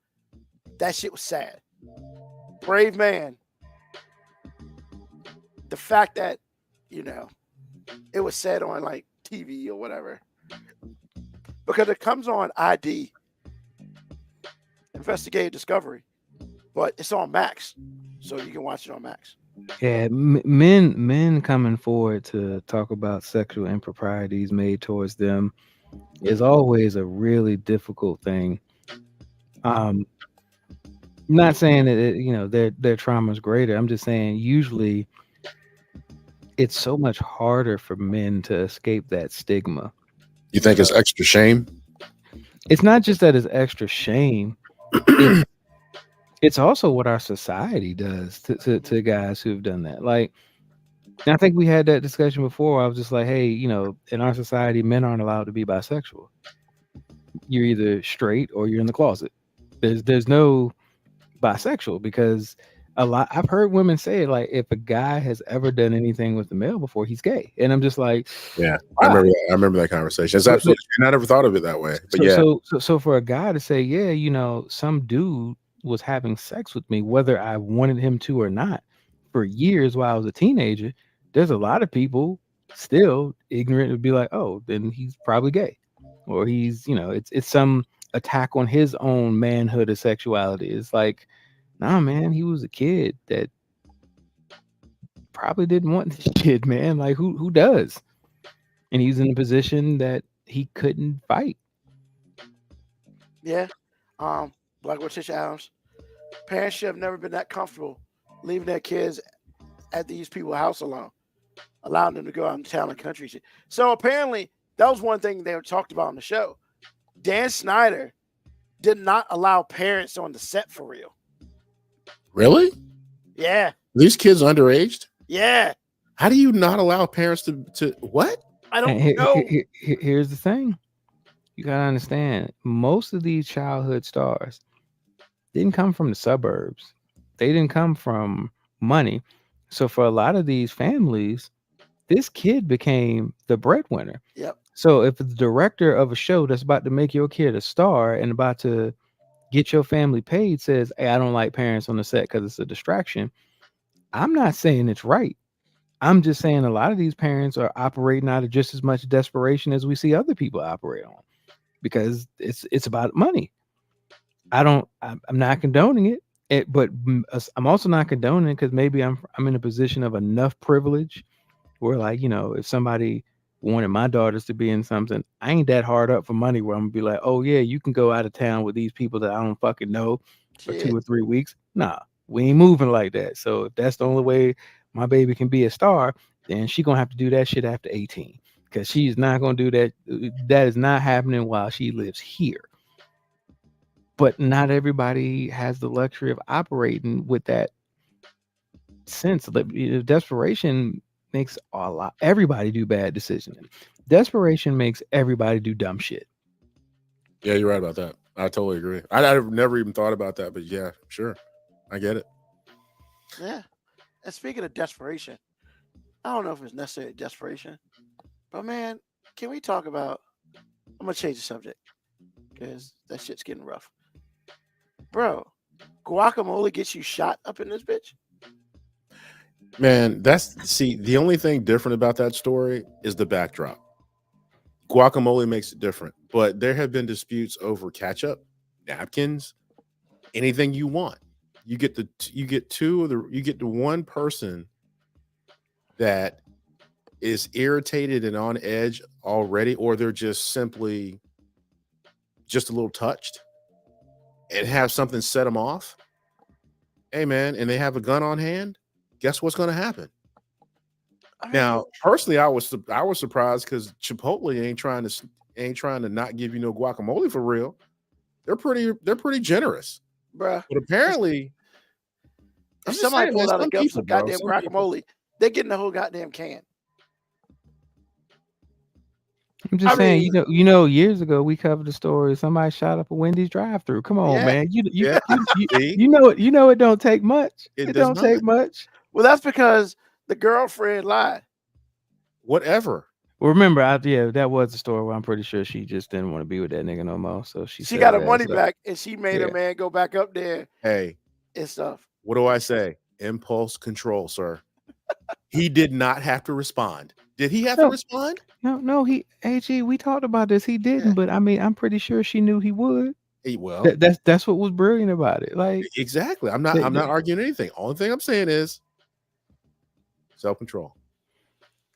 That shit was sad. Brave man. The fact that, it was said on like TV or whatever, because it comes on ID, Investigative Discovery, but it's on Max, so you can watch it on Max.
Yeah, men coming forward to talk about sexual improprieties made towards them is always a really difficult thing. Not saying that their trauma is greater. I'm just saying usually it's so much harder for men to escape that stigma.
You think it's extra shame?
It's not just that it's extra shame. It's also what our society does to guys who've done that. Like, and I think we had that discussion before. I was just like, hey, in our society, men aren't allowed to be bisexual. You're either straight or you're in the closet. There's no bisexual, because I've heard women say, like, if a guy has ever done anything with a male before, he's gay. And I'm just like,
yeah, I remember that conversation. It's absolutely, I never thought of it that way. But
so for a guy to say, yeah, some dude was having sex with me, whether I wanted him to or not, for years while I was a teenager, there's a lot of people still ignorant to be like, oh, then he's probably gay, or he's, it's some attack on his own manhood or sexuality. It's like, nah, man, he was a kid that probably didn't want this shit, man. Like, who does? And he's in a position that he couldn't fight.
Yeah. Like what Tisha Adams, parents should have never been that comfortable leaving their kids at these people's house alone, allowing them to go out in town and country. So apparently that was one thing they were talked about on the show. Dan Snyder did not allow parents on the set for real.
Really?
Yeah.
These kids underaged?
Yeah.
How do you not allow parents to what?
I don't know.
Here's the thing. You gotta understand, most of these childhood stars didn't come from the suburbs. They didn't come from money. So for a lot of these families, this kid became the breadwinner.
Yep.
So if the director of a show that's about to make your kid a star and about to get your family paid says, hey, I don't like parents on the set because it's a distraction, I'm not saying it's right. I'm just saying a lot of these parents are operating out of just as much desperation as we see other people operate on, because it's about money. I'm not condoning it, but I'm also not condoning it because maybe I'm in a position of enough privilege where, like, if somebody wanted my daughters to be in something, I ain't that hard up for money where I'm gonna be like, oh yeah, you can go out of town with these people that I don't fucking know for 2 or 3 weeks. Nah, we ain't moving like that. So if that's the only way my baby can be a star, then she gonna have to do that shit after 18, because she's not gonna do that. That is not happening while she lives here. But not everybody has the luxury of operating with that sense. Desperation makes everybody do bad decisions. Desperation makes everybody do dumb shit.
Yeah, you're right about that. I totally agree. I've never even thought about that, but yeah, sure. I get it.
Yeah. And speaking of desperation, I don't know if it's necessarily desperation, but man, can we talk about, I'm going to change the subject because that shit's getting rough. Bro, guacamole gets you shot up in this bitch?
Man, the only thing different about that story is the backdrop. guacamole makes it different. But there have been disputes over ketchup, napkins, anything you want. You get the one person that is irritated and on edge already, or they're just simply just a little touched and have something set them off. Hey man, and they have a gun on hand. Guess what's going to happen? Now, personally, I was surprised because Chipotle ain't trying to not give you no guacamole for real. They're pretty generous,
bruh.
But apparently,
if somebody pulled out a gun for goddamn guacamole, they're getting the whole goddamn can.
I'm just saying, you know, years ago we covered the story. Somebody shot up a Wendy's drive-through. Come on, man. You know it don't take much. It don't take much.
Well, that's because the girlfriend lied.
Whatever.
Well, remember, that was the story where I'm pretty sure she just didn't want to be with that nigga no more. So she
got her money back, and she made her man go back up there.
Hey,
and stuff.
What do I say? Impulse control, sir. He did not have to respond. Did he have to respond?
No. AG, we talked about this. He didn't, but I mean, I'm pretty sure she knew he would.
Well,
that's what was brilliant about it. Like,
exactly. I'm not arguing anything. Only thing I'm saying is self-control.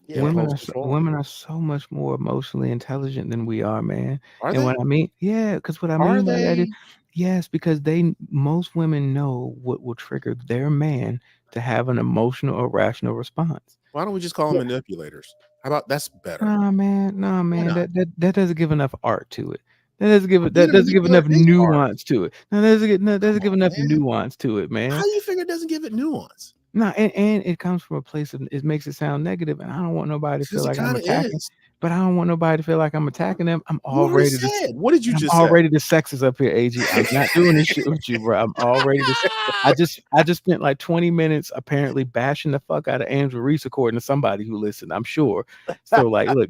Yeah, women are so much more emotionally intelligent than we are, man. What I mean, because what I mean by that is, yes, because most women know what will trigger their man to have an emotional or rational response.
Why don't we just call them manipulators? How about that's better?
Nah, man. That doesn't give enough art to it. That doesn't give enough nuance to it. No, that doesn't give enough nuance to it, man.
How do you figure it doesn't give it nuance?
No, and it comes from a place of it makes it sound negative, and I don't want nobody to feel like I'm attacking. But I don't want nobody to feel like I'm attacking them. I'm all ready to.
What did you just say?
I'm all ready to sexist up here, AG. I'm not doing this shit with you, bro. I'm all ready to. I just spent like 20 minutes apparently bashing the fuck out of Andrew Reese according to somebody who listened. I'm sure. So like, look,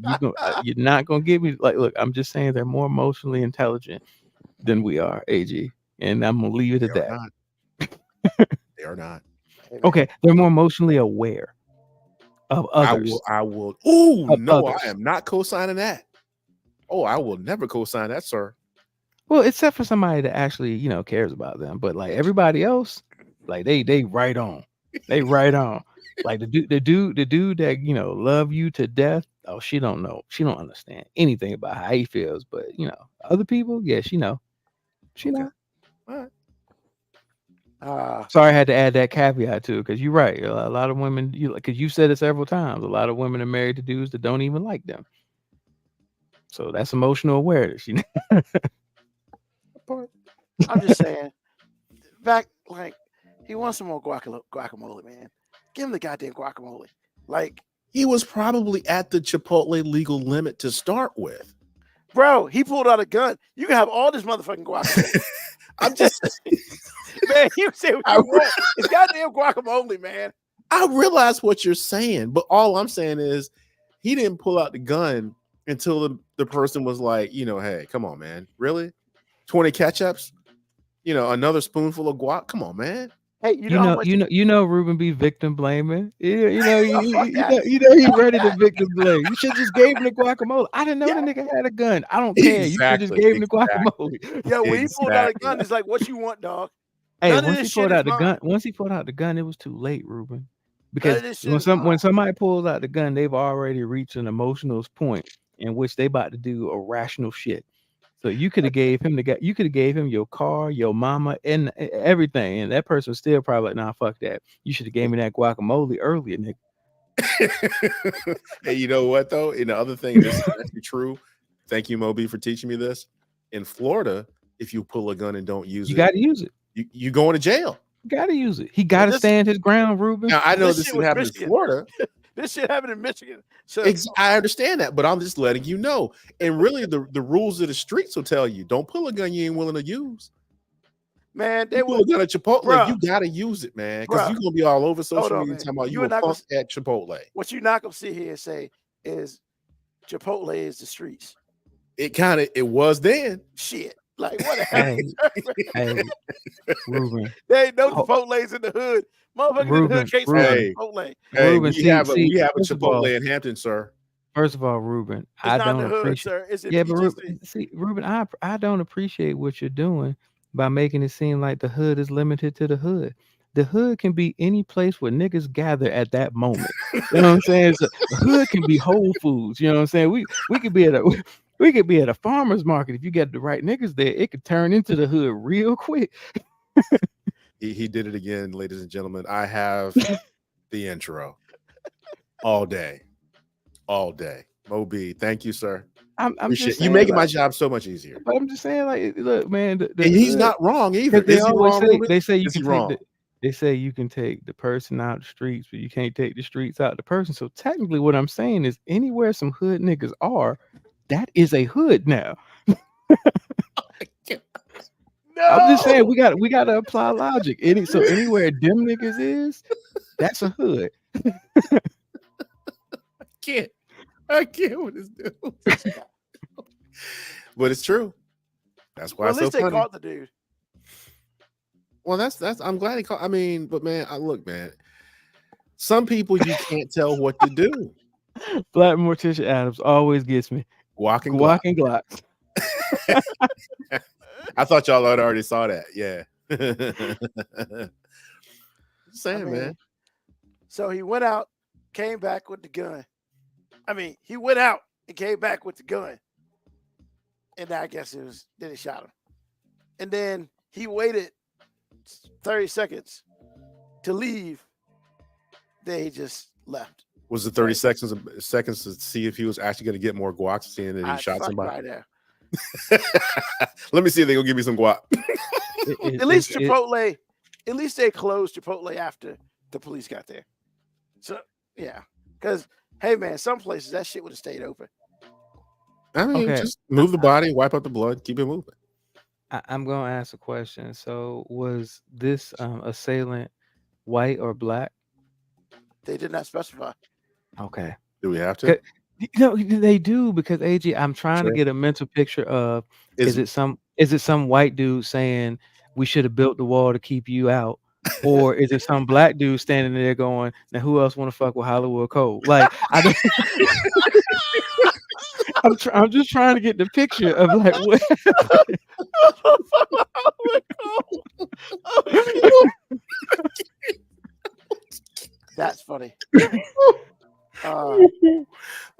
you're not gonna give me like. Look, I'm just saying they're more emotionally intelligent than we are, AG, and I'm gonna leave it at that.
They are not.
Okay, they're more emotionally aware of others.
I will. Oh no, others. I am not co-signing that. Oh, I will never co-sign that, sir.
Well, except for somebody that actually, cares about them. But like everybody else, like they right on. They right on. Like the dude that love you to death. Oh, she don't know. She don't understand anything about how he feels. But other people, yeah, she know. She know.
All right.
Sorry, I had to add that caveat too, because you're right. A lot of women, because you said it several times. A lot of women are married to dudes that don't even like them. So that's emotional awareness,
I'm just saying, back like he wants some more guacamole, man. Give him the goddamn guacamole. Like
he was probably at the Chipotle legal limit to start with.
Bro, he pulled out a gun. You can have all this motherfucking guacamole.
I'm just
man, you say what you want. It's goddamn guacamole, man.
I realize what you're saying, but all I'm saying is he didn't pull out the gun until the person was like, hey, come on, man. Really? 20 ketchups? Another spoonful of guac? Come on, man.
Hey,
Ruben be victim blaming. He's ready to victim blame. You should just gave him the guacamole. I didn't know the nigga had a gun. I don't care.
Exactly,
you should just gave him the guacamole.
Yeah, when he pulled out a gun, it's like, what you want, dog?
Hey, once he pulled out the gun, it was too late, Ruben. Because when somebody pulls out the gun, they've already reached an emotional point in which they about to do irrational shit. So you could have gave him your car, your mama, and everything, and that person was still probably like, nah, fuck that. You should have gave me that guacamole earlier, nigga.
Hey, you know what though? And the other thing, this is actually true. Thank you, Moby, for teaching me this. In Florida, if you pull a gun and don't use
you got to use it.
You going to jail.
You got to use it. He got to stand his ground, Ruben.
Now I know this shit happened in Florida.
This shit happened in Michigan. So
I understand that, but I'm just letting you know. And really, the rules of the streets will tell you: don't pull a gun you ain't willing to use.
Man,
they pull a gun at Chipotle. You gotta use it, man, because you're gonna be all over social media talking about you a punk at Chipotle.
What you're not gonna sit here and say is Chipotle is the streets.
It was then.
Shit. Like what the hell?
Hey, Ruben.
There ain't no Chipotle's in the hood. Motherfuckers in the hood can't say Chipotle.
Hey, we have a Chipotle in Hampton, sir.
First of all, Ruben,
It's
I
not
don't
the hood,
appreciate.
sir. It's in
Yeah, but
PGC.
See, Ruben, I don't appreciate what you're doing by making it seem like the hood is limited to the hood. The hood can be any place where niggas gather at that moment. You know what I'm saying? So, the hood can be Whole Foods. You know what I'm saying? We could be at a we could be at a farmer's market if you get the right niggas there. It could turn into the hood real quick.
He did it again, ladies and gentlemen. I have the intro all day. Mo B, thank you, sir.
I'm
Appreciate
just
you
saying,
making my
like,
job so much easier.
but I'm just saying, like, look, man, the
And he's
hood.
not wrong either.
They
Is he
always
wrong,
say
Ruben?
they say you
Is he
can take
wrong?
they say you can take the person out the streets, but you can't take the streets out the person. So technically, what I'm saying is, anywhere some hood niggas are, that is a hood now. I'm just saying we got to apply logic. Anywhere them niggas is, that's a hood.
I can't with this dude. But it's true. That's why
Well, at
it's so
least they
funny.
caught the dude.
Well, that's I'm glad he caught. I mean, but man, look, man. Some people you can't tell what to do.
Black Morticia Adams always gets me.
Guac and
Guac
Glock.
and Glocks.
I thought y'all had already saw that. Yeah. Saying, man.
So he went out, came back with the gun. I mean, he went out and came back with the gun. And I guess then he shot him. And then he waited 30 seconds to leave. Then he just left.
Was it 30 seconds to see if he was actually going to get more guac, seeing that he shot somebody?
Right there.
Let me see if they're going to give me some guac.
At least Chipotle, at least they closed Chipotle after the police got there. So, yeah. Because, hey, man, some places that shit would have stayed open.
I mean, just move the body, wipe out the blood, keep it moving.
I'm going to ask a question. So was this assailant white or black?
They did not specify.
Okay.
Do we have to?
No, they do, because AG, I'm trying to get a mental picture of is it some white dude saying we should have built the wall to keep you out, or is it some black dude standing there going, now who else want to fuck with Hollywood Cole? Like I'm just trying to get the picture of like what.
That's funny.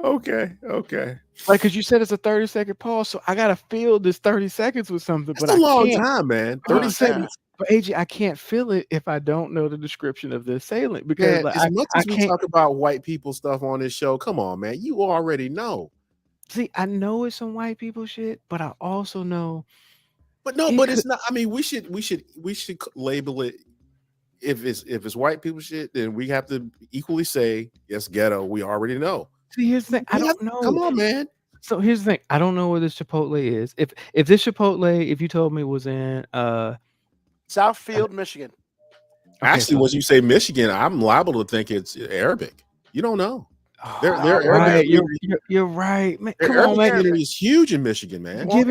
Okay.
Like, cause you said it's a 30-second pause, so I gotta fill this 30 seconds with something.
That's a long time, man. 30 seconds.
But AG, I can't feel it if I don't know the description of the assailant, because
man, as much as we talk about white people stuff on this show, come on, man, you already know.
See, I know it's some white people shit, but I also know.
But no, but it's not. I mean, we should label it. If it's white people shit, then we have to equally say yes, ghetto. We already know.
See, here's the thing. I don't know.
Come on, man.
So here's the thing. I don't know where this Chipotle is. If this Chipotle, if you told me was in
Southfield, Michigan.
Actually, when you say Michigan, I'm liable to think it's Arabic. You don't know. They're
right. You're right, man. Come on, man.
It is huge in Michigan, man.
They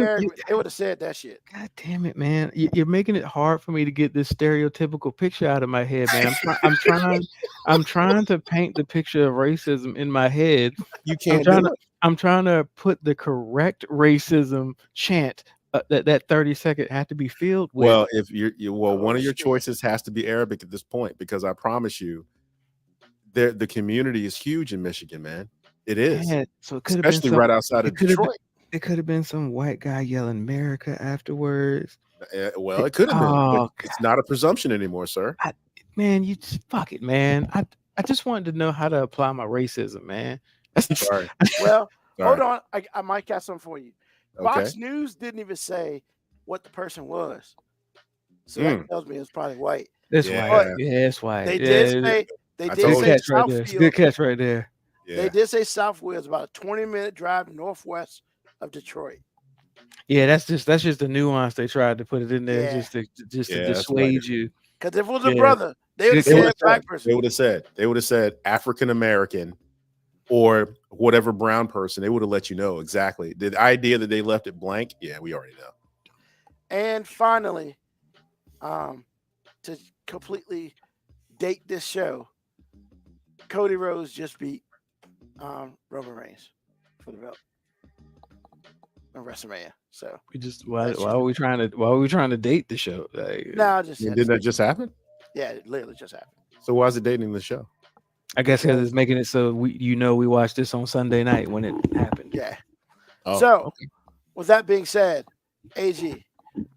would have said that shit.
God damn it, man! You're making it hard for me to get this stereotypical picture out of my head, man. I'm trying to paint the picture of racism in my head.
You can't.
I'm trying to put the correct racism chant that 30-second had to be filled with.
Well, if one of your choices has to be Arabic at this point, because I promise you, the community is huge in Michigan, man. It is.
Man, so it could
especially right outside of Detroit.
It could have been some white guy yelling "America" afterwards.
Well, it could have been. But it's not a presumption anymore, sir.
Man, you just fuck it, man. I just wanted to know how to apply my racism, man.
Sorry.
Well, hold on. I might got something for you. Fox News didn't even say what the person was, so that tells me it's probably white.
It's white. Yeah, it's white.
They did say. They did say Southfield.
Good catch right there.
Yeah.
They did say Southfield is about a 20-minute drive northwest of Detroit.
Yeah, that's just the nuance they tried to put it in there just to dissuade you.
Because if it was a brother, they would have said black person.
They would have said African American or whatever brown person. They would have let you know exactly. The idea that they left it blank, yeah, we already know.
And finally, to completely date this show, Cody Rhodes just beat Roman Reigns for the belt in WrestleMania. So
We just why are we trying to date the show? Like,
no, just
Did that just happen?
yeah, it literally just happened.
So why is it dating the show?
I guess because it's making it so we watched this on Sunday night when it happened.
Yeah.
Oh,
So
okay.
with that being said, AG,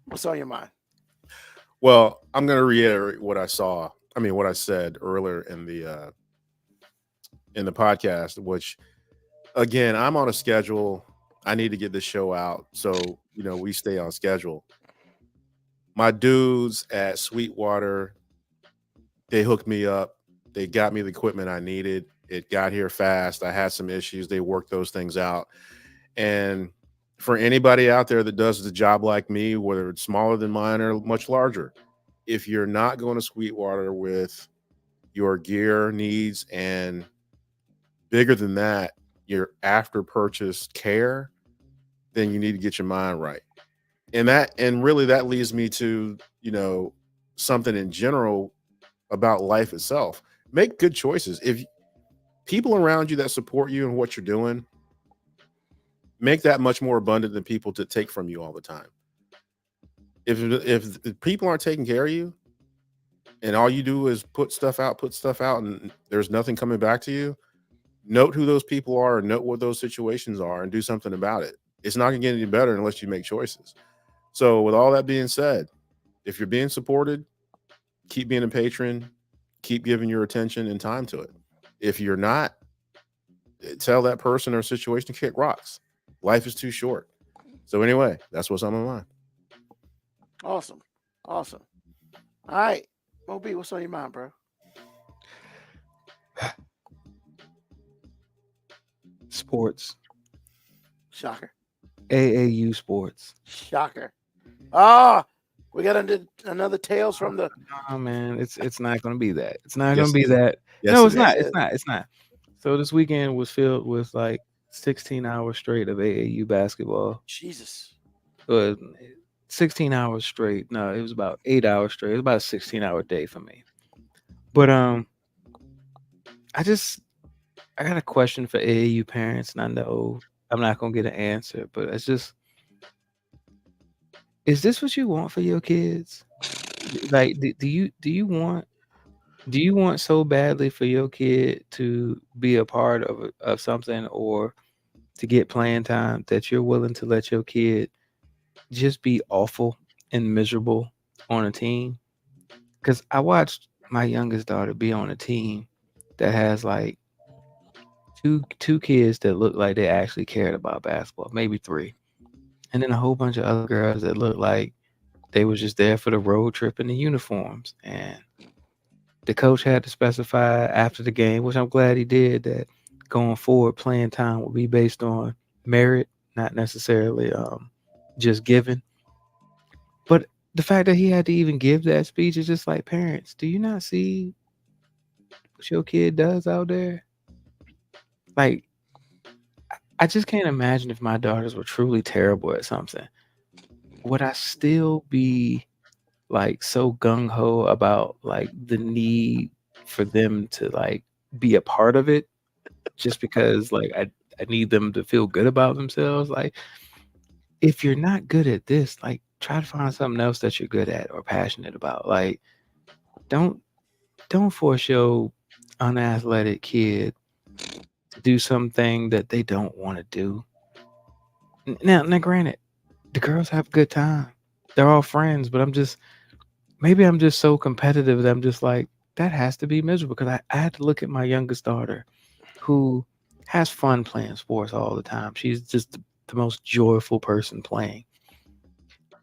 what's on your mind?
Well, I'm going to reiterate what I said earlier in the podcast, which again, I'm on a schedule. I need to get this show out so we stay on schedule. My dudes at Sweetwater, they hooked me up. They got me the equipment I needed. It got here fast. I had some issues. They worked those things out. And for anybody out there that does the job like me, whether it's smaller than mine or much larger, if you're not going to Sweetwater with your gear needs and bigger than that, your after purchase care, then you need to get your mind right. And really that leads me to, something in general about life itself. Make good choices. If people around you that support you and what you're doing, make that much more abundant than people to take from you all the time. If the people aren't taking care of you and all you do is put stuff out and there's nothing coming back to you, note who those people are and note what those situations are and do something about it. It's not going to get any better unless you make choices. So with all that being said, if you're being supported, keep being a patron, keep giving your attention and time to it. If you're not, tell that person or situation to kick rocks. Life is too short. So anyway, that's what's on my mind.
Awesome. All right. Moby, what's on your mind, bro?
Sports.
Shocker.
AAU sports.
Shocker. Ah, we got another Tales from the.
Oh man, it's not going to be that. It's not
Yes,
going to be
it is.
that.
Yes,
No,
it
it's not.
is.
It's not. So this weekend was filled with like 16 hours straight of AAU basketball.
Jesus.
16 hours straight. No, it was about 8 hours straight. It was about a 16-hour day for me. But I got a question for AAU parents, and I know I'm not gonna get an answer, but it's just, is this what you want for your kids? Like, do you want so badly for your kid to be a part of something or to get playing time that you're willing to let your kid just be awful and miserable on a team? Because I watched my youngest daughter be on a team that has like two kids that look like they actually cared about basketball, maybe three, and then a whole bunch of other girls that looked like they was just there for the road trip in the uniforms. And the coach had to specify after the game, which I'm glad he did, that going forward playing time will be based on merit, not necessarily just given. But the fact that he had to even give that speech is just like, parents, do you not see what your kid does out there? Like, I just can't imagine if my daughters were truly terrible at something. Would I still be like so gung-ho about like the need for them to like be a part of it just because like I need them to feel good about themselves? Like, if you're not good at this, like try to find something else that you're good at or passionate about. Like, don't force your unathletic kid to do something that they don't want to do. Now, granted, the girls have a good time. They're all friends, but I'm just so competitive that I'm just like, that has to be miserable, because I had to look at my youngest daughter who has fun playing sports all the time. She's just the most joyful person playing.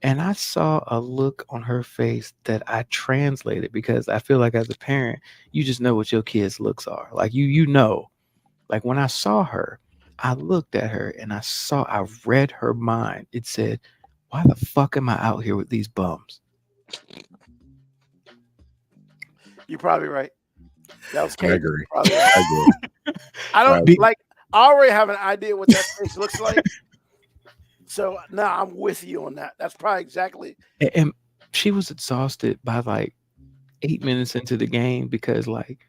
And I saw a look on her face that I translated, because I feel like as a parent, you just know what your kids' looks are. Like you know, like when I saw her, I looked at her and I read her mind. It said, why the fuck am I out here with these bums?
You're probably right. That was
I agree.
Probably right.
I agree.
I don't
Right.
like. I already have an idea what that face looks like. So now I'm with you on that. That's probably exactly.
And she was exhausted by like 8 minutes into the game, because like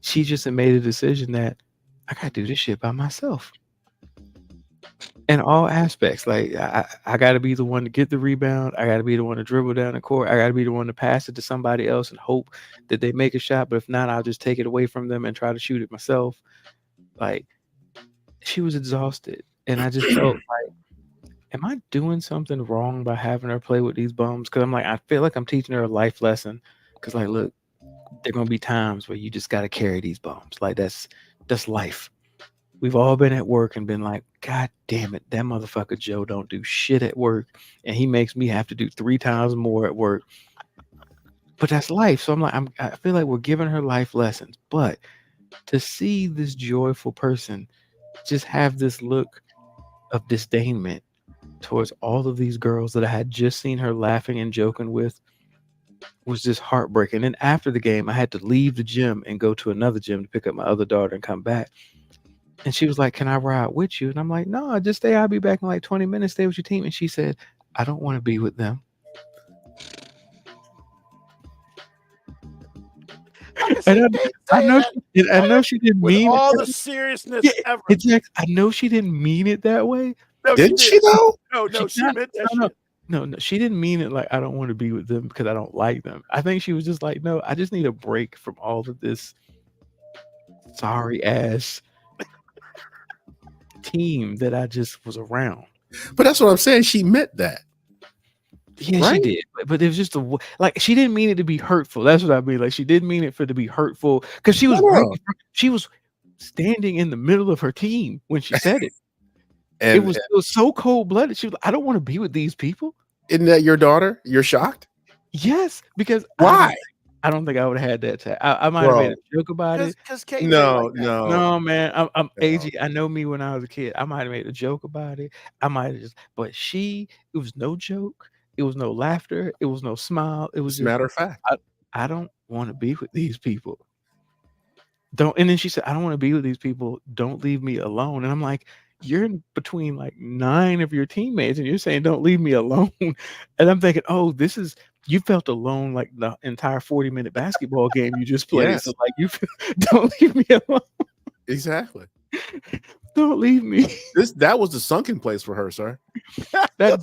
she just had made a decision that I gotta do this shit by myself. In all aspects. Like I gotta be the one to get the rebound. I gotta be the one to dribble down the court. I gotta be the one to pass it to somebody else and hope that they make a shot. But if not, I'll just take it away from them and try to shoot it myself. Like she was exhausted. And I just felt like, am I doing something wrong by having her play with these bums? Because I'm like, I feel like I'm teaching her a life lesson. Because like, look, there gonna be times where you just gotta carry these bums. Like that's life. We've all been at work and been like, God damn it, that motherfucker Joe don't do shit at work, and he makes me have to do 3 times more at work. But that's life. So I'm like, I feel like we're giving her life lessons. But to see this joyful person just have this look of disdainment towards all of these girls that I had just seen her laughing and joking with was just heartbreaking. And after the game, I had to leave the gym and go to another gym to pick up my other daughter and come back. And she was like, can I ride with you? And I'm like, no, just stay. I'll be back in like 20 minutes. Stay with your team. And she said, I don't want to be with them. And I know she didn't
with
mean
all
it.
the seriousness
Yeah,
ever.
exactly. I know she didn't mean it that way.
No,
Didn't she though?
No, she meant that
No,
shit.
no, she didn't mean it like I don't want to be with them because I don't like them. I think she was just like, no, I just need a break from all of this sorry ass team that I just was around.
But that's what I'm saying. She meant that.
Yeah,
Right?
she did, but it was just like she didn't mean it to be hurtful. That's what I mean. Like she didn't mean it for to be hurtful because she was
No.
she was standing in the middle of her team when she said it.
And
It was so cold blooded. She was like, I don't want to be with these people.
isn't that your daughter? You're shocked?
Yes, because
Why?
I don't think I would have had that chat. I might have made a joke about it.
Because KJ
No,
like that.
no.
No, man. I'm
No.
AG. I know me when I was a kid. I might have made a joke about it. I might have just, but it was no joke. It was no laughter. It was no smile. It was
As a
just,
matter of fact.
I don't want to be with these people. And then she said, I don't want to be with these people. Don't leave me alone. And I'm like, you're in between like 9 of your teammates and you're saying, don't leave me alone. And I'm thinking, oh, you felt alone like the entire 40-minute basketball game you just played.
Yes.
So like don't leave me alone.
Exactly.
Don't leave me.
That was the sunken place for her, sir.
That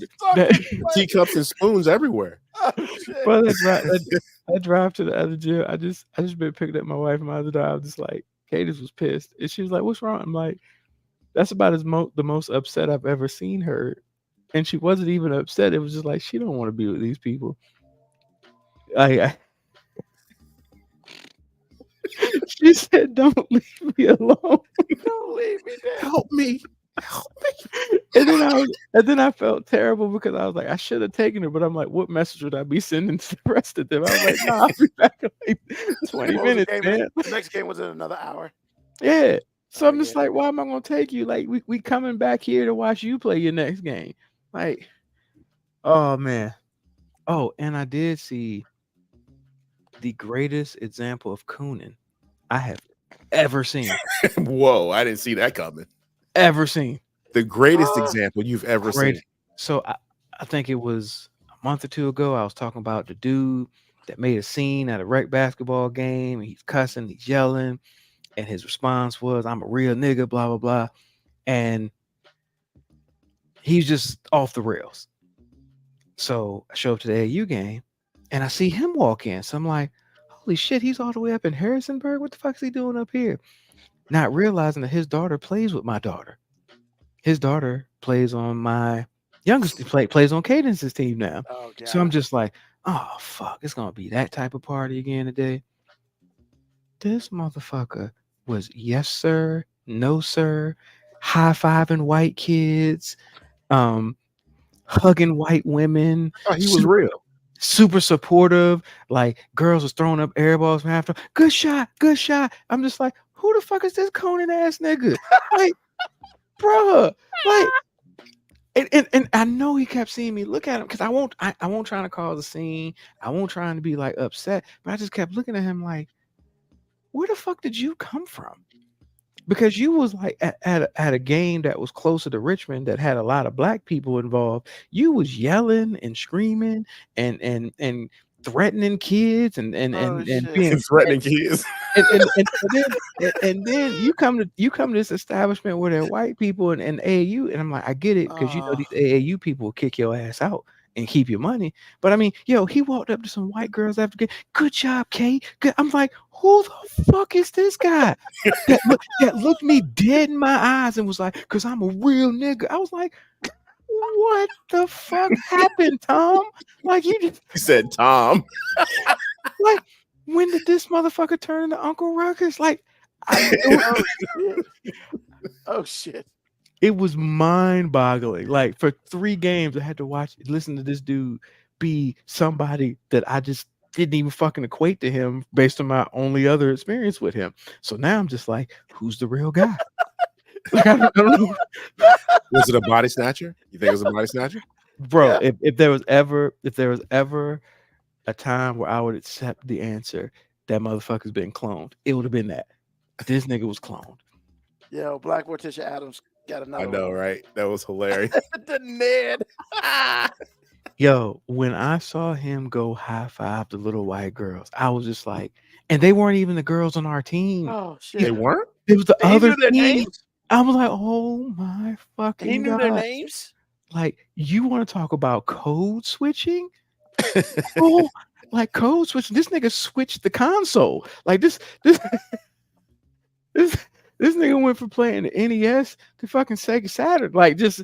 Teacups and spoons everywhere.
Oh, shit.
well, that drive to the other gym. I just been picking up my wife and my other daughter. I was just like, Cadence was pissed, and she was like, "What's wrong?" I'm like, "That's about the most upset I've ever seen her," and she wasn't even upset. It was just like she don't want to be with these people. She said, "Don't leave me alone.
Don't leave me there.
Help me.
And then I felt terrible because I was like, I should have taken her, but I'm like, what message would I be sending to the rest of them? I was like, nah, I'll be back in like 20 minutes, man.
The next game was in another hour.
Yeah. So I'm just like, why am I gonna take you? Like, we coming back here to watch you play your next game. Like, oh man. Oh, and I did see the greatest example of cooning I have ever seen.
Whoa, I didn't see that coming.
Ever seen.
The greatest example you've ever seen.
So I think it was a month or two ago. I was talking about the dude that made a scene at a rec basketball game. He's cussing, he's yelling, and his response was, I'm a real nigga, blah, blah, blah. And he's just off the rails. So I show up to the AU game and I see him walk in. So I'm like, holy shit, he's all the way up in Harrisonburg. What the fuck's he doing up here? Not realizing that his daughter plays with my daughter. His daughter plays on my youngest, plays on Cadence's team now.
Oh, God.
So I'm just like, oh, fuck, it's going to be that type of party again today. This motherfucker was yes, sir, no, sir, high-fiving white kids, hugging white women.
Oh, he was real.
Super supportive. Like, girls was throwing up air balls from after. Good shot, good shot. I'm just like, who the fuck is this Conan ass nigga? Like, bruh, like, and I know he kept seeing me look at him because I won't trying to cause a scene. I won't trying to be like upset, but I just kept looking at him like, where the fuck did you come from? Because you was like at a game that was closer to Richmond that had a lot of black people involved. You was yelling and screaming and threatening kids and
shit.
being
threatening kids.
and then you come to this establishment where they're white people and AAU, and I'm like, I get it, because these AAU people will kick your ass out and keep your money. But I mean, yo, he walked up to some white girls after game. Good job, Kate. Good. I'm like, who the fuck is this guy that looked me dead in my eyes and was like, because I'm a real nigga. I was like, what the fuck happened, Tom? Like, you
said Tom.
Like, when did this motherfucker turn into Uncle Ruckus? Like,
oh shit.
It was mind-boggling. Like, for 3 games, I had to listen to this dude be somebody that I just didn't even fucking equate to him based on my only other experience with him. So now I'm just like, who's the real guy? Like, I don't know.
Was it a body snatcher? You think it was a body snatcher?
Bro, yeah. if there was ever a time where I would accept the answer that motherfucker's been cloned, it would have been that. This nigga was cloned.
Yo, Black Morticia Adams got another
I know,
one.
right? That was hilarious.
The Ned.
Yo, when I saw him go high five the little white girls, I was just like, and they weren't even the girls on our team.
Oh shit.
They weren't?
It was the other
their
team.
names?
I was like, oh my fucking
He knew
God.
their names?
Like, you want to talk about code switching? Oh, like code switching. This nigga switched the console. Like this nigga went from playing the NES to fucking Sega Saturn. Like, just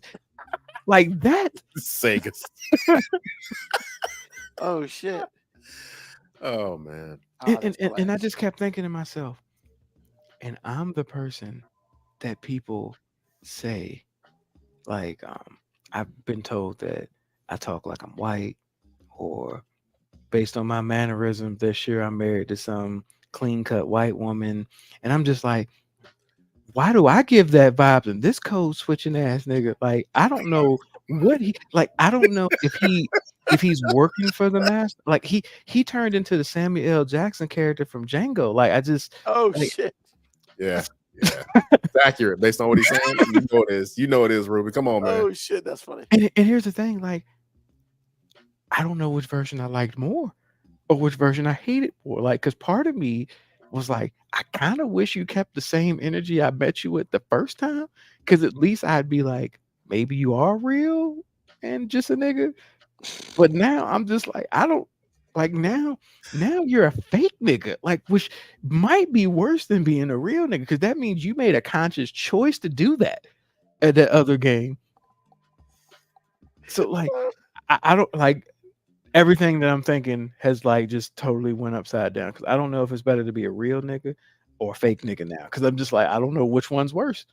like that.
Sega.
Oh shit.
Oh man.
And I just kept thinking to myself, and I'm the person that people say, like, I've been told that I talk like I'm white, or based on my mannerisms, they're sure I'm married to some clean-cut white woman. And I'm just like, why do I give that vibe to this code switching ass nigga? Like, I don't know what I don't know if he's working for the master. Like, he turned into the Samuel L. Jackson character from Django. Like, I just
shit.
Yeah. It's accurate based on what he's saying. You know it is. You know it is, Ruby. Come on, man.
Oh shit, that's funny.
And here's the thing, like, I don't know which version I liked more or which version I hated more. Like, because part of me was like, I kind of wish you kept the same energy I met you with the first time, because at least I'd be like, maybe you are real and just a nigga. But now I'm just like, I don't like, now you're a fake nigga, like, which might be worse than being a real nigga, because that means you made a conscious choice to do that at that other game. So like, I don't like, everything that I'm thinking has like just totally went upside down, because I don't know if it's better to be a real nigga or a fake nigga now, because I'm just like, I don't know which one's worse.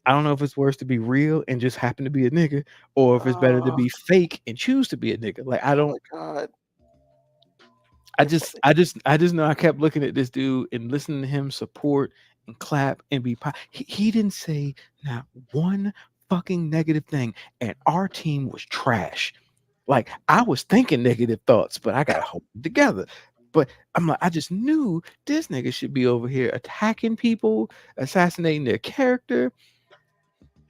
I don't know if it's worse to be real and just happen to be a nigga, or if it's better to be fake and choose to be a nigga. Like, I don't.
Oh my God.
I just know I kept looking at this dude and listening to him support and clap and be. He didn't say not one fucking negative thing, and our team was trash. Like, I was thinking negative thoughts, but I got to hold it together. But I'm like, I just knew this nigga should be over here attacking people, assassinating their character,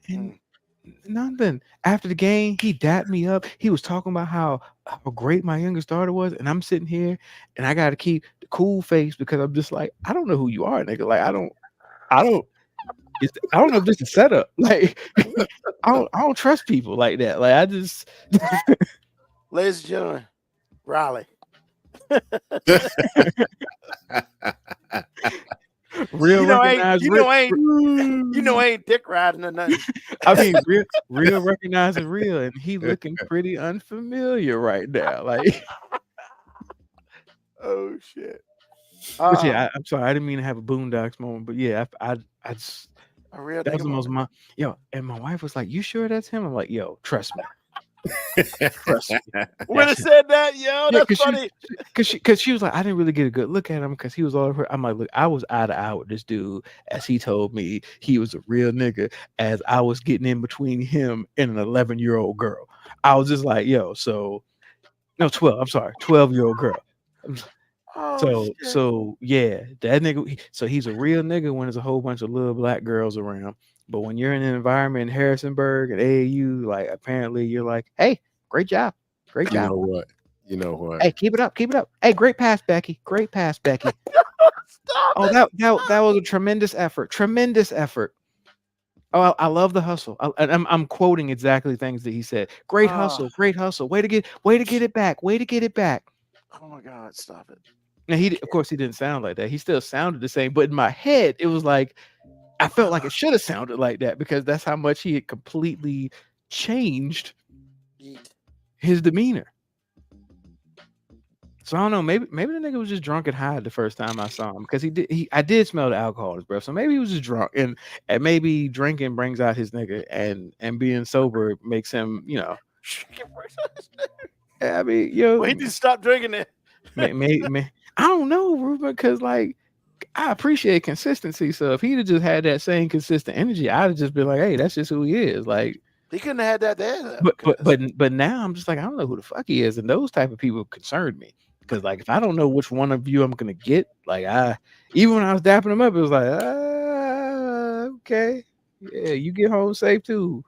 and nothing. After the game, he dapped me up. He was talking about how great my youngest daughter was, and I'm sitting here and I got to keep the cool face, because I'm just like, I don't know who you are, nigga. Like, I don't know if this is set up. Like, I don't trust people like that. Like, I just.
Ladies and gentlemen, Raleigh.
Real,
ain't dick riding or nothing.
I mean, real recognizing real, and he looking pretty unfamiliar right now. Like,
oh shit.
But yeah, I'm sorry, I didn't mean to have a Boondocks moment, but yeah, I just
a real
that was the most and my wife was like, "You sure that's him?" I'm like, "Yo, trust me."
When it said that, yo, that's funny.
Because she was like, I didn't really get a good look at him because he was all over. I'm like, look, I was eye to eye with this dude as he told me he was a real nigga, as I was getting in between him and an 11-year-old girl. I was just like, yo, 12-year-old girl. So yeah, that nigga. So he's a real nigga when there's a whole bunch of little black girls around. But when you're in an environment in Harrisonburg and AAU, like, apparently you're like, hey, great job.
You know what? You know what?
Hey, keep it up, keep it up. Hey, great pass, Becky. Great pass, Becky.
Stop
Oh,
it.
that was a tremendous effort. Tremendous effort. Oh, I love the hustle. I'm quoting exactly things that he said. Great hustle, great hustle. Way to get it back. Way to get it back.
Oh my God, stop it.
Now of course, he didn't sound like that. He still sounded the same, but in my head, it was like I felt like it should have sounded like that because that's how much he had completely changed
Yeet.
his demeanor. So I don't know. Maybe the nigga was just drunk and high the first time I saw him because I did smell the alcohol in his breath. So maybe he was just drunk and maybe drinking brings out his nigga and being sober makes him, you know. I mean, yo,
Well, he just stopped drinking it.
I don't know, Ruben, because like I appreciate consistency. So if he'd have just had that same consistent energy, I'd have just been like, hey, that's just who he is. Like
he couldn't have had that there. Though,
but now I'm just like, I don't know who the fuck he is, and those type of people concerned me. Because like if I don't know which one of you I'm gonna get, like even when I was dapping him up, it was like, okay, yeah, you get home safe too.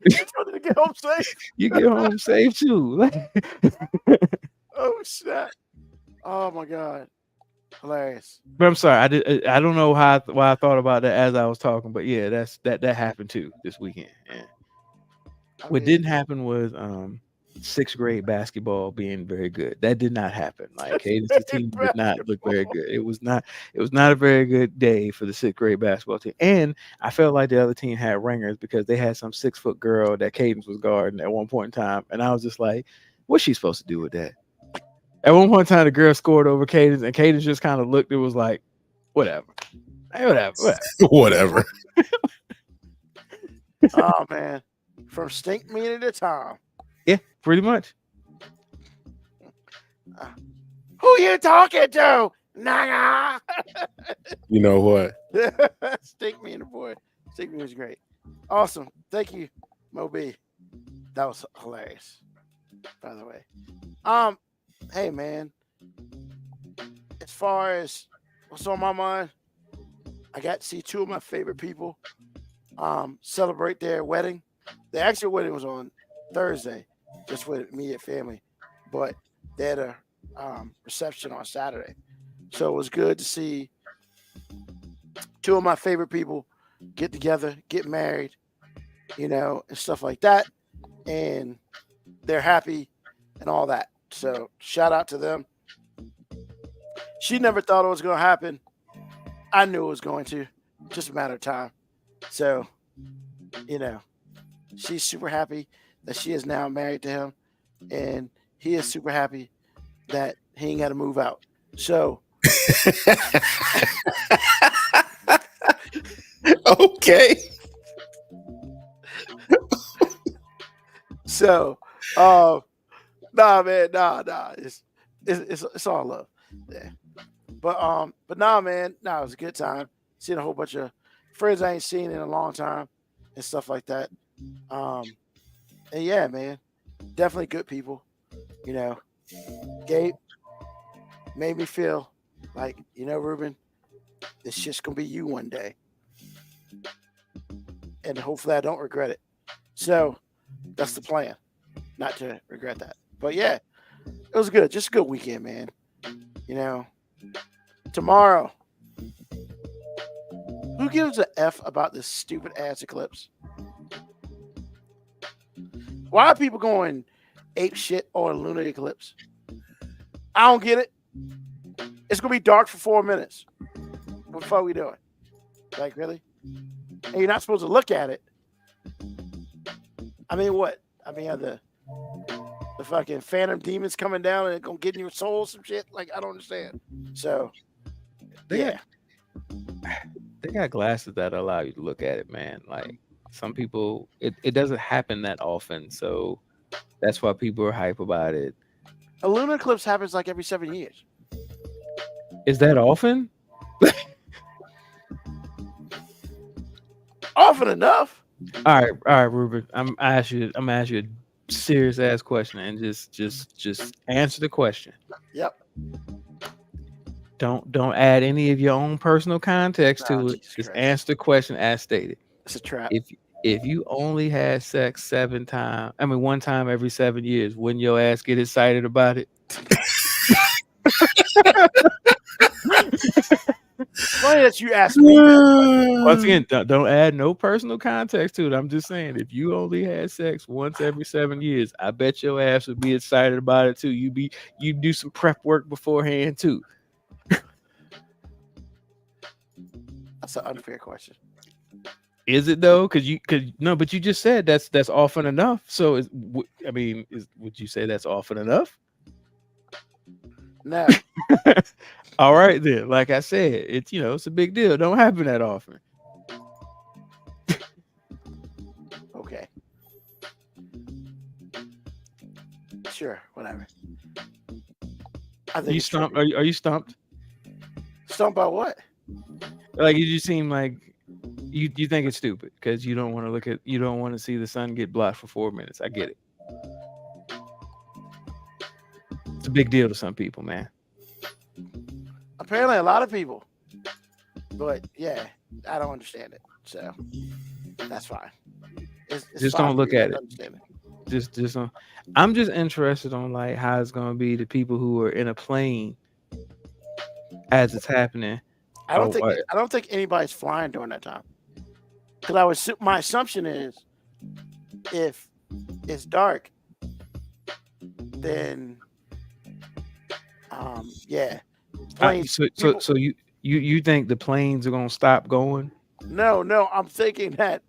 to get home safe.
You get home safe too.
Oh shit! Oh my God, hilarious.
But I'm sorry, I don't know why I thought about that as I was talking, but yeah, that happened too this weekend. Yeah. What didn't happen was 6th grade basketball being very good. That did not happen. Like Cadence's team did not look very good. It was not a very good day for the 6th grade basketball team. And I felt like the other team had ringers because they had some 6-foot girl that Cadence was guarding at one point in time. And I was just like, what's she supposed to do with that? At one point in time, the girl scored over Cadence, and Cadence just kind of looked. It was like, whatever. Hey,
Whatever.
Oh man, from stink meaning to Tom.
Yeah, pretty much.
Who you talking to, Naga?
You know what?
Stink me in the boy. Stink me was great. Awesome. Thank you, Moby. That was hilarious. By the way. Hey man. As far as what's on my mind, I got to see 2 of my favorite people celebrate their wedding. The actual wedding was on Thursday, just with immediate family, but they had a reception on Saturday. So it was good to see 2 of my favorite people get together, get married, you know, and stuff like that. And they're happy and all that. So shout out to them. She never thought it was going to happen. I knew it was going to. Just a matter of time. So, you know, she's super happy that she is now married to him. And he is super happy that he ain't got to move out. So.
Okay.
So, nah, man, nah. It's all love. Yeah. But nah, man, nah, it was a good time. Seeing a whole bunch of friends I ain't seen in a long time and stuff like that. And yeah, man, definitely good people. You know, Gabe made me feel like, you know, Ruben, this shit's gonna be you one day. And hopefully I don't regret it. So that's the plan, not to regret that. But yeah, it was good. Just a good weekend, man. You know, tomorrow, who gives a F about this stupid ass eclipse? Why are people going ape shit on lunar eclipse? I don't get it. It's going to be dark for 4 minutes. What the fuck are we doing? Like, really? And you're not supposed to look at it. I mean, what? I mean, are the fucking phantom demons coming down and going to get in your soul some shit? Like, I don't understand. So, yeah.
They got glasses that allow you to look at it, man. Like, some people, it doesn't happen that often. So, that's why people are hype about it.
A lunar eclipse happens like every 7 years.
Is that often?
Often enough.
All right, Ruben. I'm gonna ask you a serious ass question and just answer the question.
Yep.
Don't add any of your own personal context to it. Just answer the question as stated.
It's a trap.
if you only had sex 7 times, I mean 1 time every 7 years, wouldn't your ass get excited about it?
Funny that you asked me.
Once again, don't add no personal context to it. I'm just saying, if you only had sex once every 7 years, I bet your ass would be excited about it too. You do some prep work beforehand too.
That's an unfair question.
Is it though? Because no, but you just said that's often enough. So would you say that's often enough?
No.
All right then. Like I said, it's it's a big deal. Don't happen that often.
Okay. Sure, whatever. I think
You stumped? Are you stumped?
Stumped by what?
Like you just seem like you think it's stupid because you don't want to see the sun get blocked for 4 minutes. I get it. It's a big deal to some people, man.
Apparently a lot of people. But yeah, I don't understand it. So that's fine. It's
Just
fine
don't
for
look
you
at
to
it.
understand it.
Just don't. I'm just interested on like how it's gonna be to people who are in a plane as it's happening.
I don't think anybody's flying during that time. Because my assumption is if it's dark, then yeah. Planes,
So you think the planes are gonna stop going?
No, I'm thinking that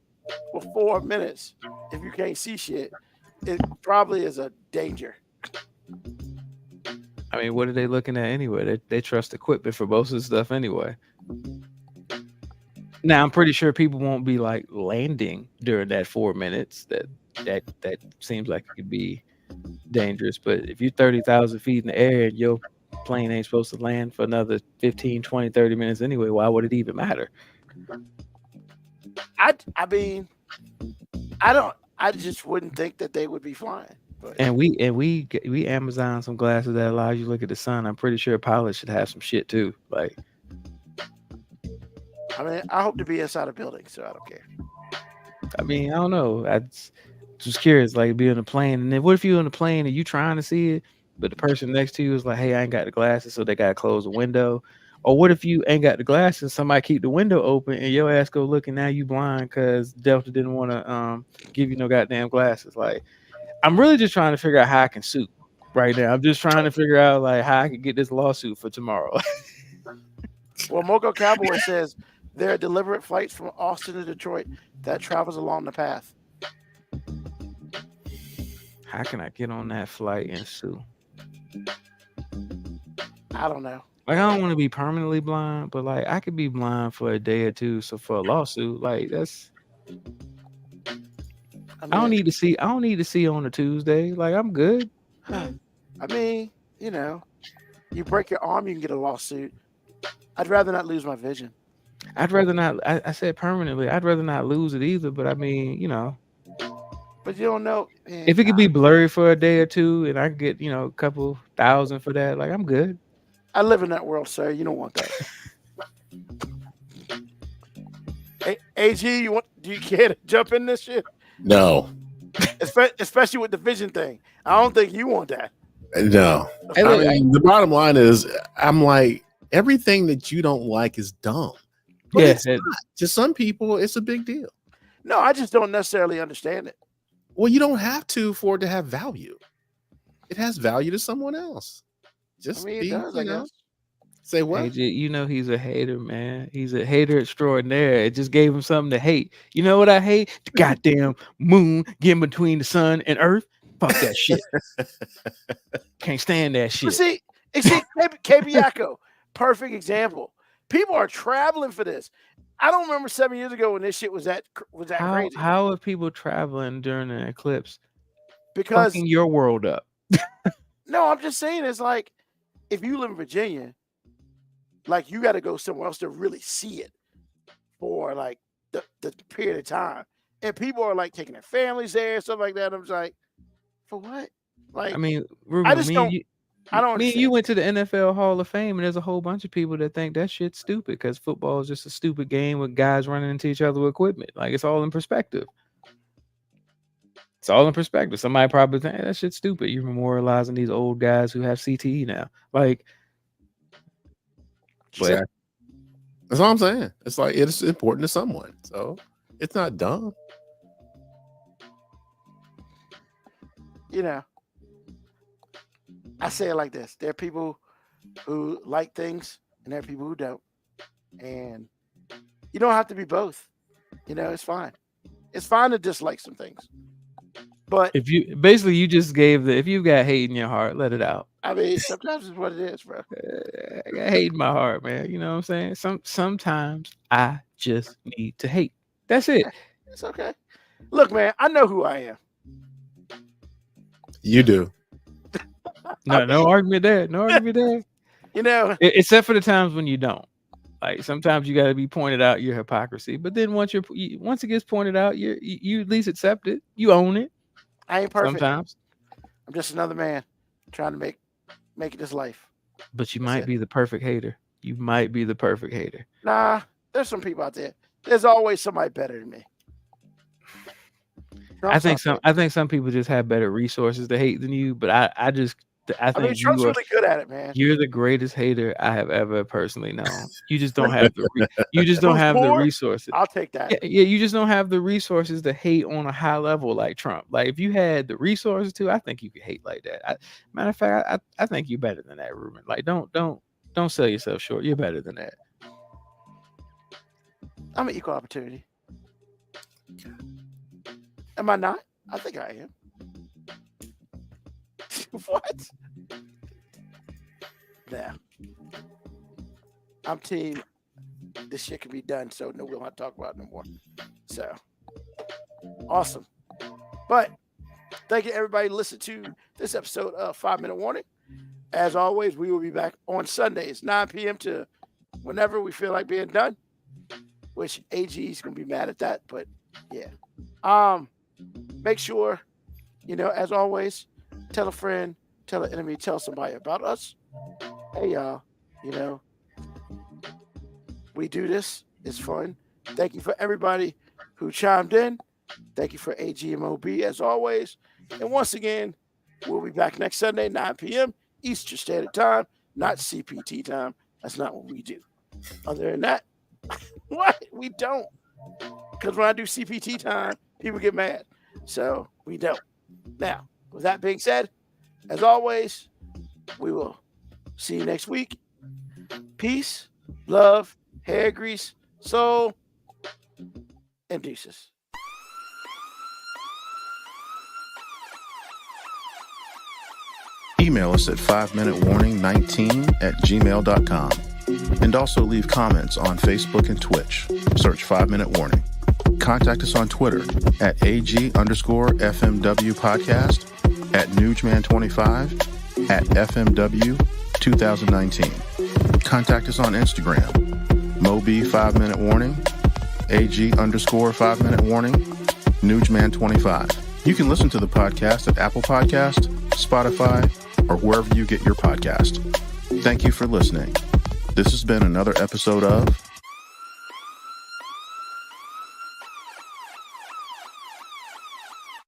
for 4 minutes, if you can't see shit, it probably is a danger.
I mean, what are they looking at anyway? They trust equipment for most of the stuff anyway. Now I'm pretty sure people won't be like landing during that 4 minutes. That seems like it could be dangerous. But if you're 30,000 feet in the air and your plane ain't supposed to land for another 15, 20, 30 minutes anyway, why would it even matter?
I mean, I just wouldn't think that they would be flying. But
And we Amazon some glasses that allows you to look at the sun. I'm pretty sure pilots should have some shit too. Like,
I mean, I hope to be inside a building, so I don't care.
I mean, I don't know. I just curious, like being on a plane, and then what if you're on a plane and you trying to see it, but the person next to you is like, "Hey, I ain't got the glasses," so they gotta close the window. Or what if you ain't got the glasses, somebody keep the window open, and your ass go look, and now you blind because Delta didn't want to give you no goddamn glasses. Like, I'm really just trying to figure out how I can sue right now. I'm just trying to figure out like how I can get this lawsuit for tomorrow.
Well, Moco Cowboy says there are deliberate flights from Austin to Detroit that travels along the path.
How can I get on that flight and sue?
I don't know.
Like, I don't want to be permanently blind, but like I could be blind for a day or two. So for a lawsuit, like that's I don't need to see. I don't need to see on a Tuesday. Like I'm good.
I mean, you break your arm, you can get a lawsuit. I'd rather not lose my vision.
I'd rather not. I said permanently. I'd rather not lose it either. But I mean,
But you don't know. Man,
if it could be blurry for a day or two, and I could get a couple thousand for that, like I'm good.
I live in that world, sir. You don't want that. Hey, AG, do you care to jump in this shit?
No.
Especially with the vision thing. I don't think you want that.
No.
Hey, look,
the bottom line is, I'm like, everything that you don't like is dumb. But
Yeah,
it's not. To some people, it's a big deal.
No, I just don't necessarily understand it.
Well, you don't have to for it to have value. It has value to someone else. Just
it does, I guess.
Say what?
AJ, he's a hater, man. He's a hater extraordinaire. It just gave him something to hate. You know what I hate? The goddamn moon getting between the sun and earth. Fuck that shit. Can't stand that shit.
But see, KB Yako, perfect example. People are traveling for this. I don't remember 7 years ago when this shit was that crazy.
How are people traveling during an eclipse?
Because
fucking your world up.
No, I'm just saying it's like if you live in Virginia, like you got to go somewhere else to really see it for like the period of time. And people are like taking their families there, stuff like that. I'm just like, for what? Like,
I mean, Ruben,
I just don't. I don't.
Me and you went to the NFL Hall of Fame, and there's a whole bunch of people that think that shit's stupid because football is just a stupid game with guys running into each other with equipment. Like it's all in perspective. It's all in perspective. Somebody probably think, hey, that shit's stupid. You're memorializing these old guys who have CTE now. Like, but
Exactly. That's all I'm saying. It's like it's important to someone, so it's not dumb.
You know, I say it like this: there are people who like things, and there are people who don't, and you don't have to be both. You know, it's fine. It's fine to dislike some things, but
if you basically you just gave if you've got hate in your heart, let it out.
I mean, sometimes it's what it is, bro.
I got hate in my heart, man. You know what I'm saying? Sometimes I just need to hate. That's it.
It's okay. Look, man, I know who I am.
You do.
No argument there. No argument there.
You know,
Except for the times when you don't. Like sometimes you got to be pointed out your hypocrisy, but then once it gets pointed out, you at least accept it. You own it.
I ain't perfect.
Sometimes,
I'm just another man trying to make it this life.
but you might be the perfect hater. You might be the perfect hater.
Nah, there's some people out there. There's always somebody better than me.
I think some people just have better resources to hate than you, but I think
Trump's really good at it, man.
You're the greatest hater I have ever personally known. You just don't have the resources.
I'll take that.
Yeah, you just don't have the resources to hate on a high level like Trump. Like if you had the resources to, I think you could hate like that. Matter of fact, I think you're better than that, Ruben. Like don't sell yourself short. You're better than that.
I'm an equal opportunity. Am I not? I think I am. What? Nah. I'm team. This shit can be done, so no, we don't have to talk about it no more. So awesome. But thank you, everybody, listen to this episode of 5 Minute Warning. As always, we will be back on Sundays, 9 p.m. to whenever we feel like being done. Which AG is gonna be mad at that, but yeah. Make sure, as always, tell a friend, tell an enemy, tell somebody about us. Hey, y'all, we do this. It's fun. Thank you for everybody who chimed in. Thank you for AGMOB as always. And once again, we'll be back next Sunday, 9 p.m. Eastern Standard Time, not CPT time. That's not what we do. Other than that, what? We don't. Because when I do CPT time, people get mad. So we don't. Now, with that being said, as always, we will see you next week. Peace, love, hair grease, soul, and deuces.
Email us at 5minutewarning19@gmail.com. And also leave comments on Facebook and Twitch. Search 5 Minute Warning. Contact us on Twitter at AG_FMW podcast, at Newsman25, at FMW 2019. Contact us on Instagram, Moby 5 Minute Warning, AG_5 Minute Warning, Newsman25. You can listen to the podcast at Apple Podcast, Spotify, or wherever you get your podcast. Thank you for listening. This has been another episode of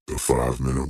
The 5 Minute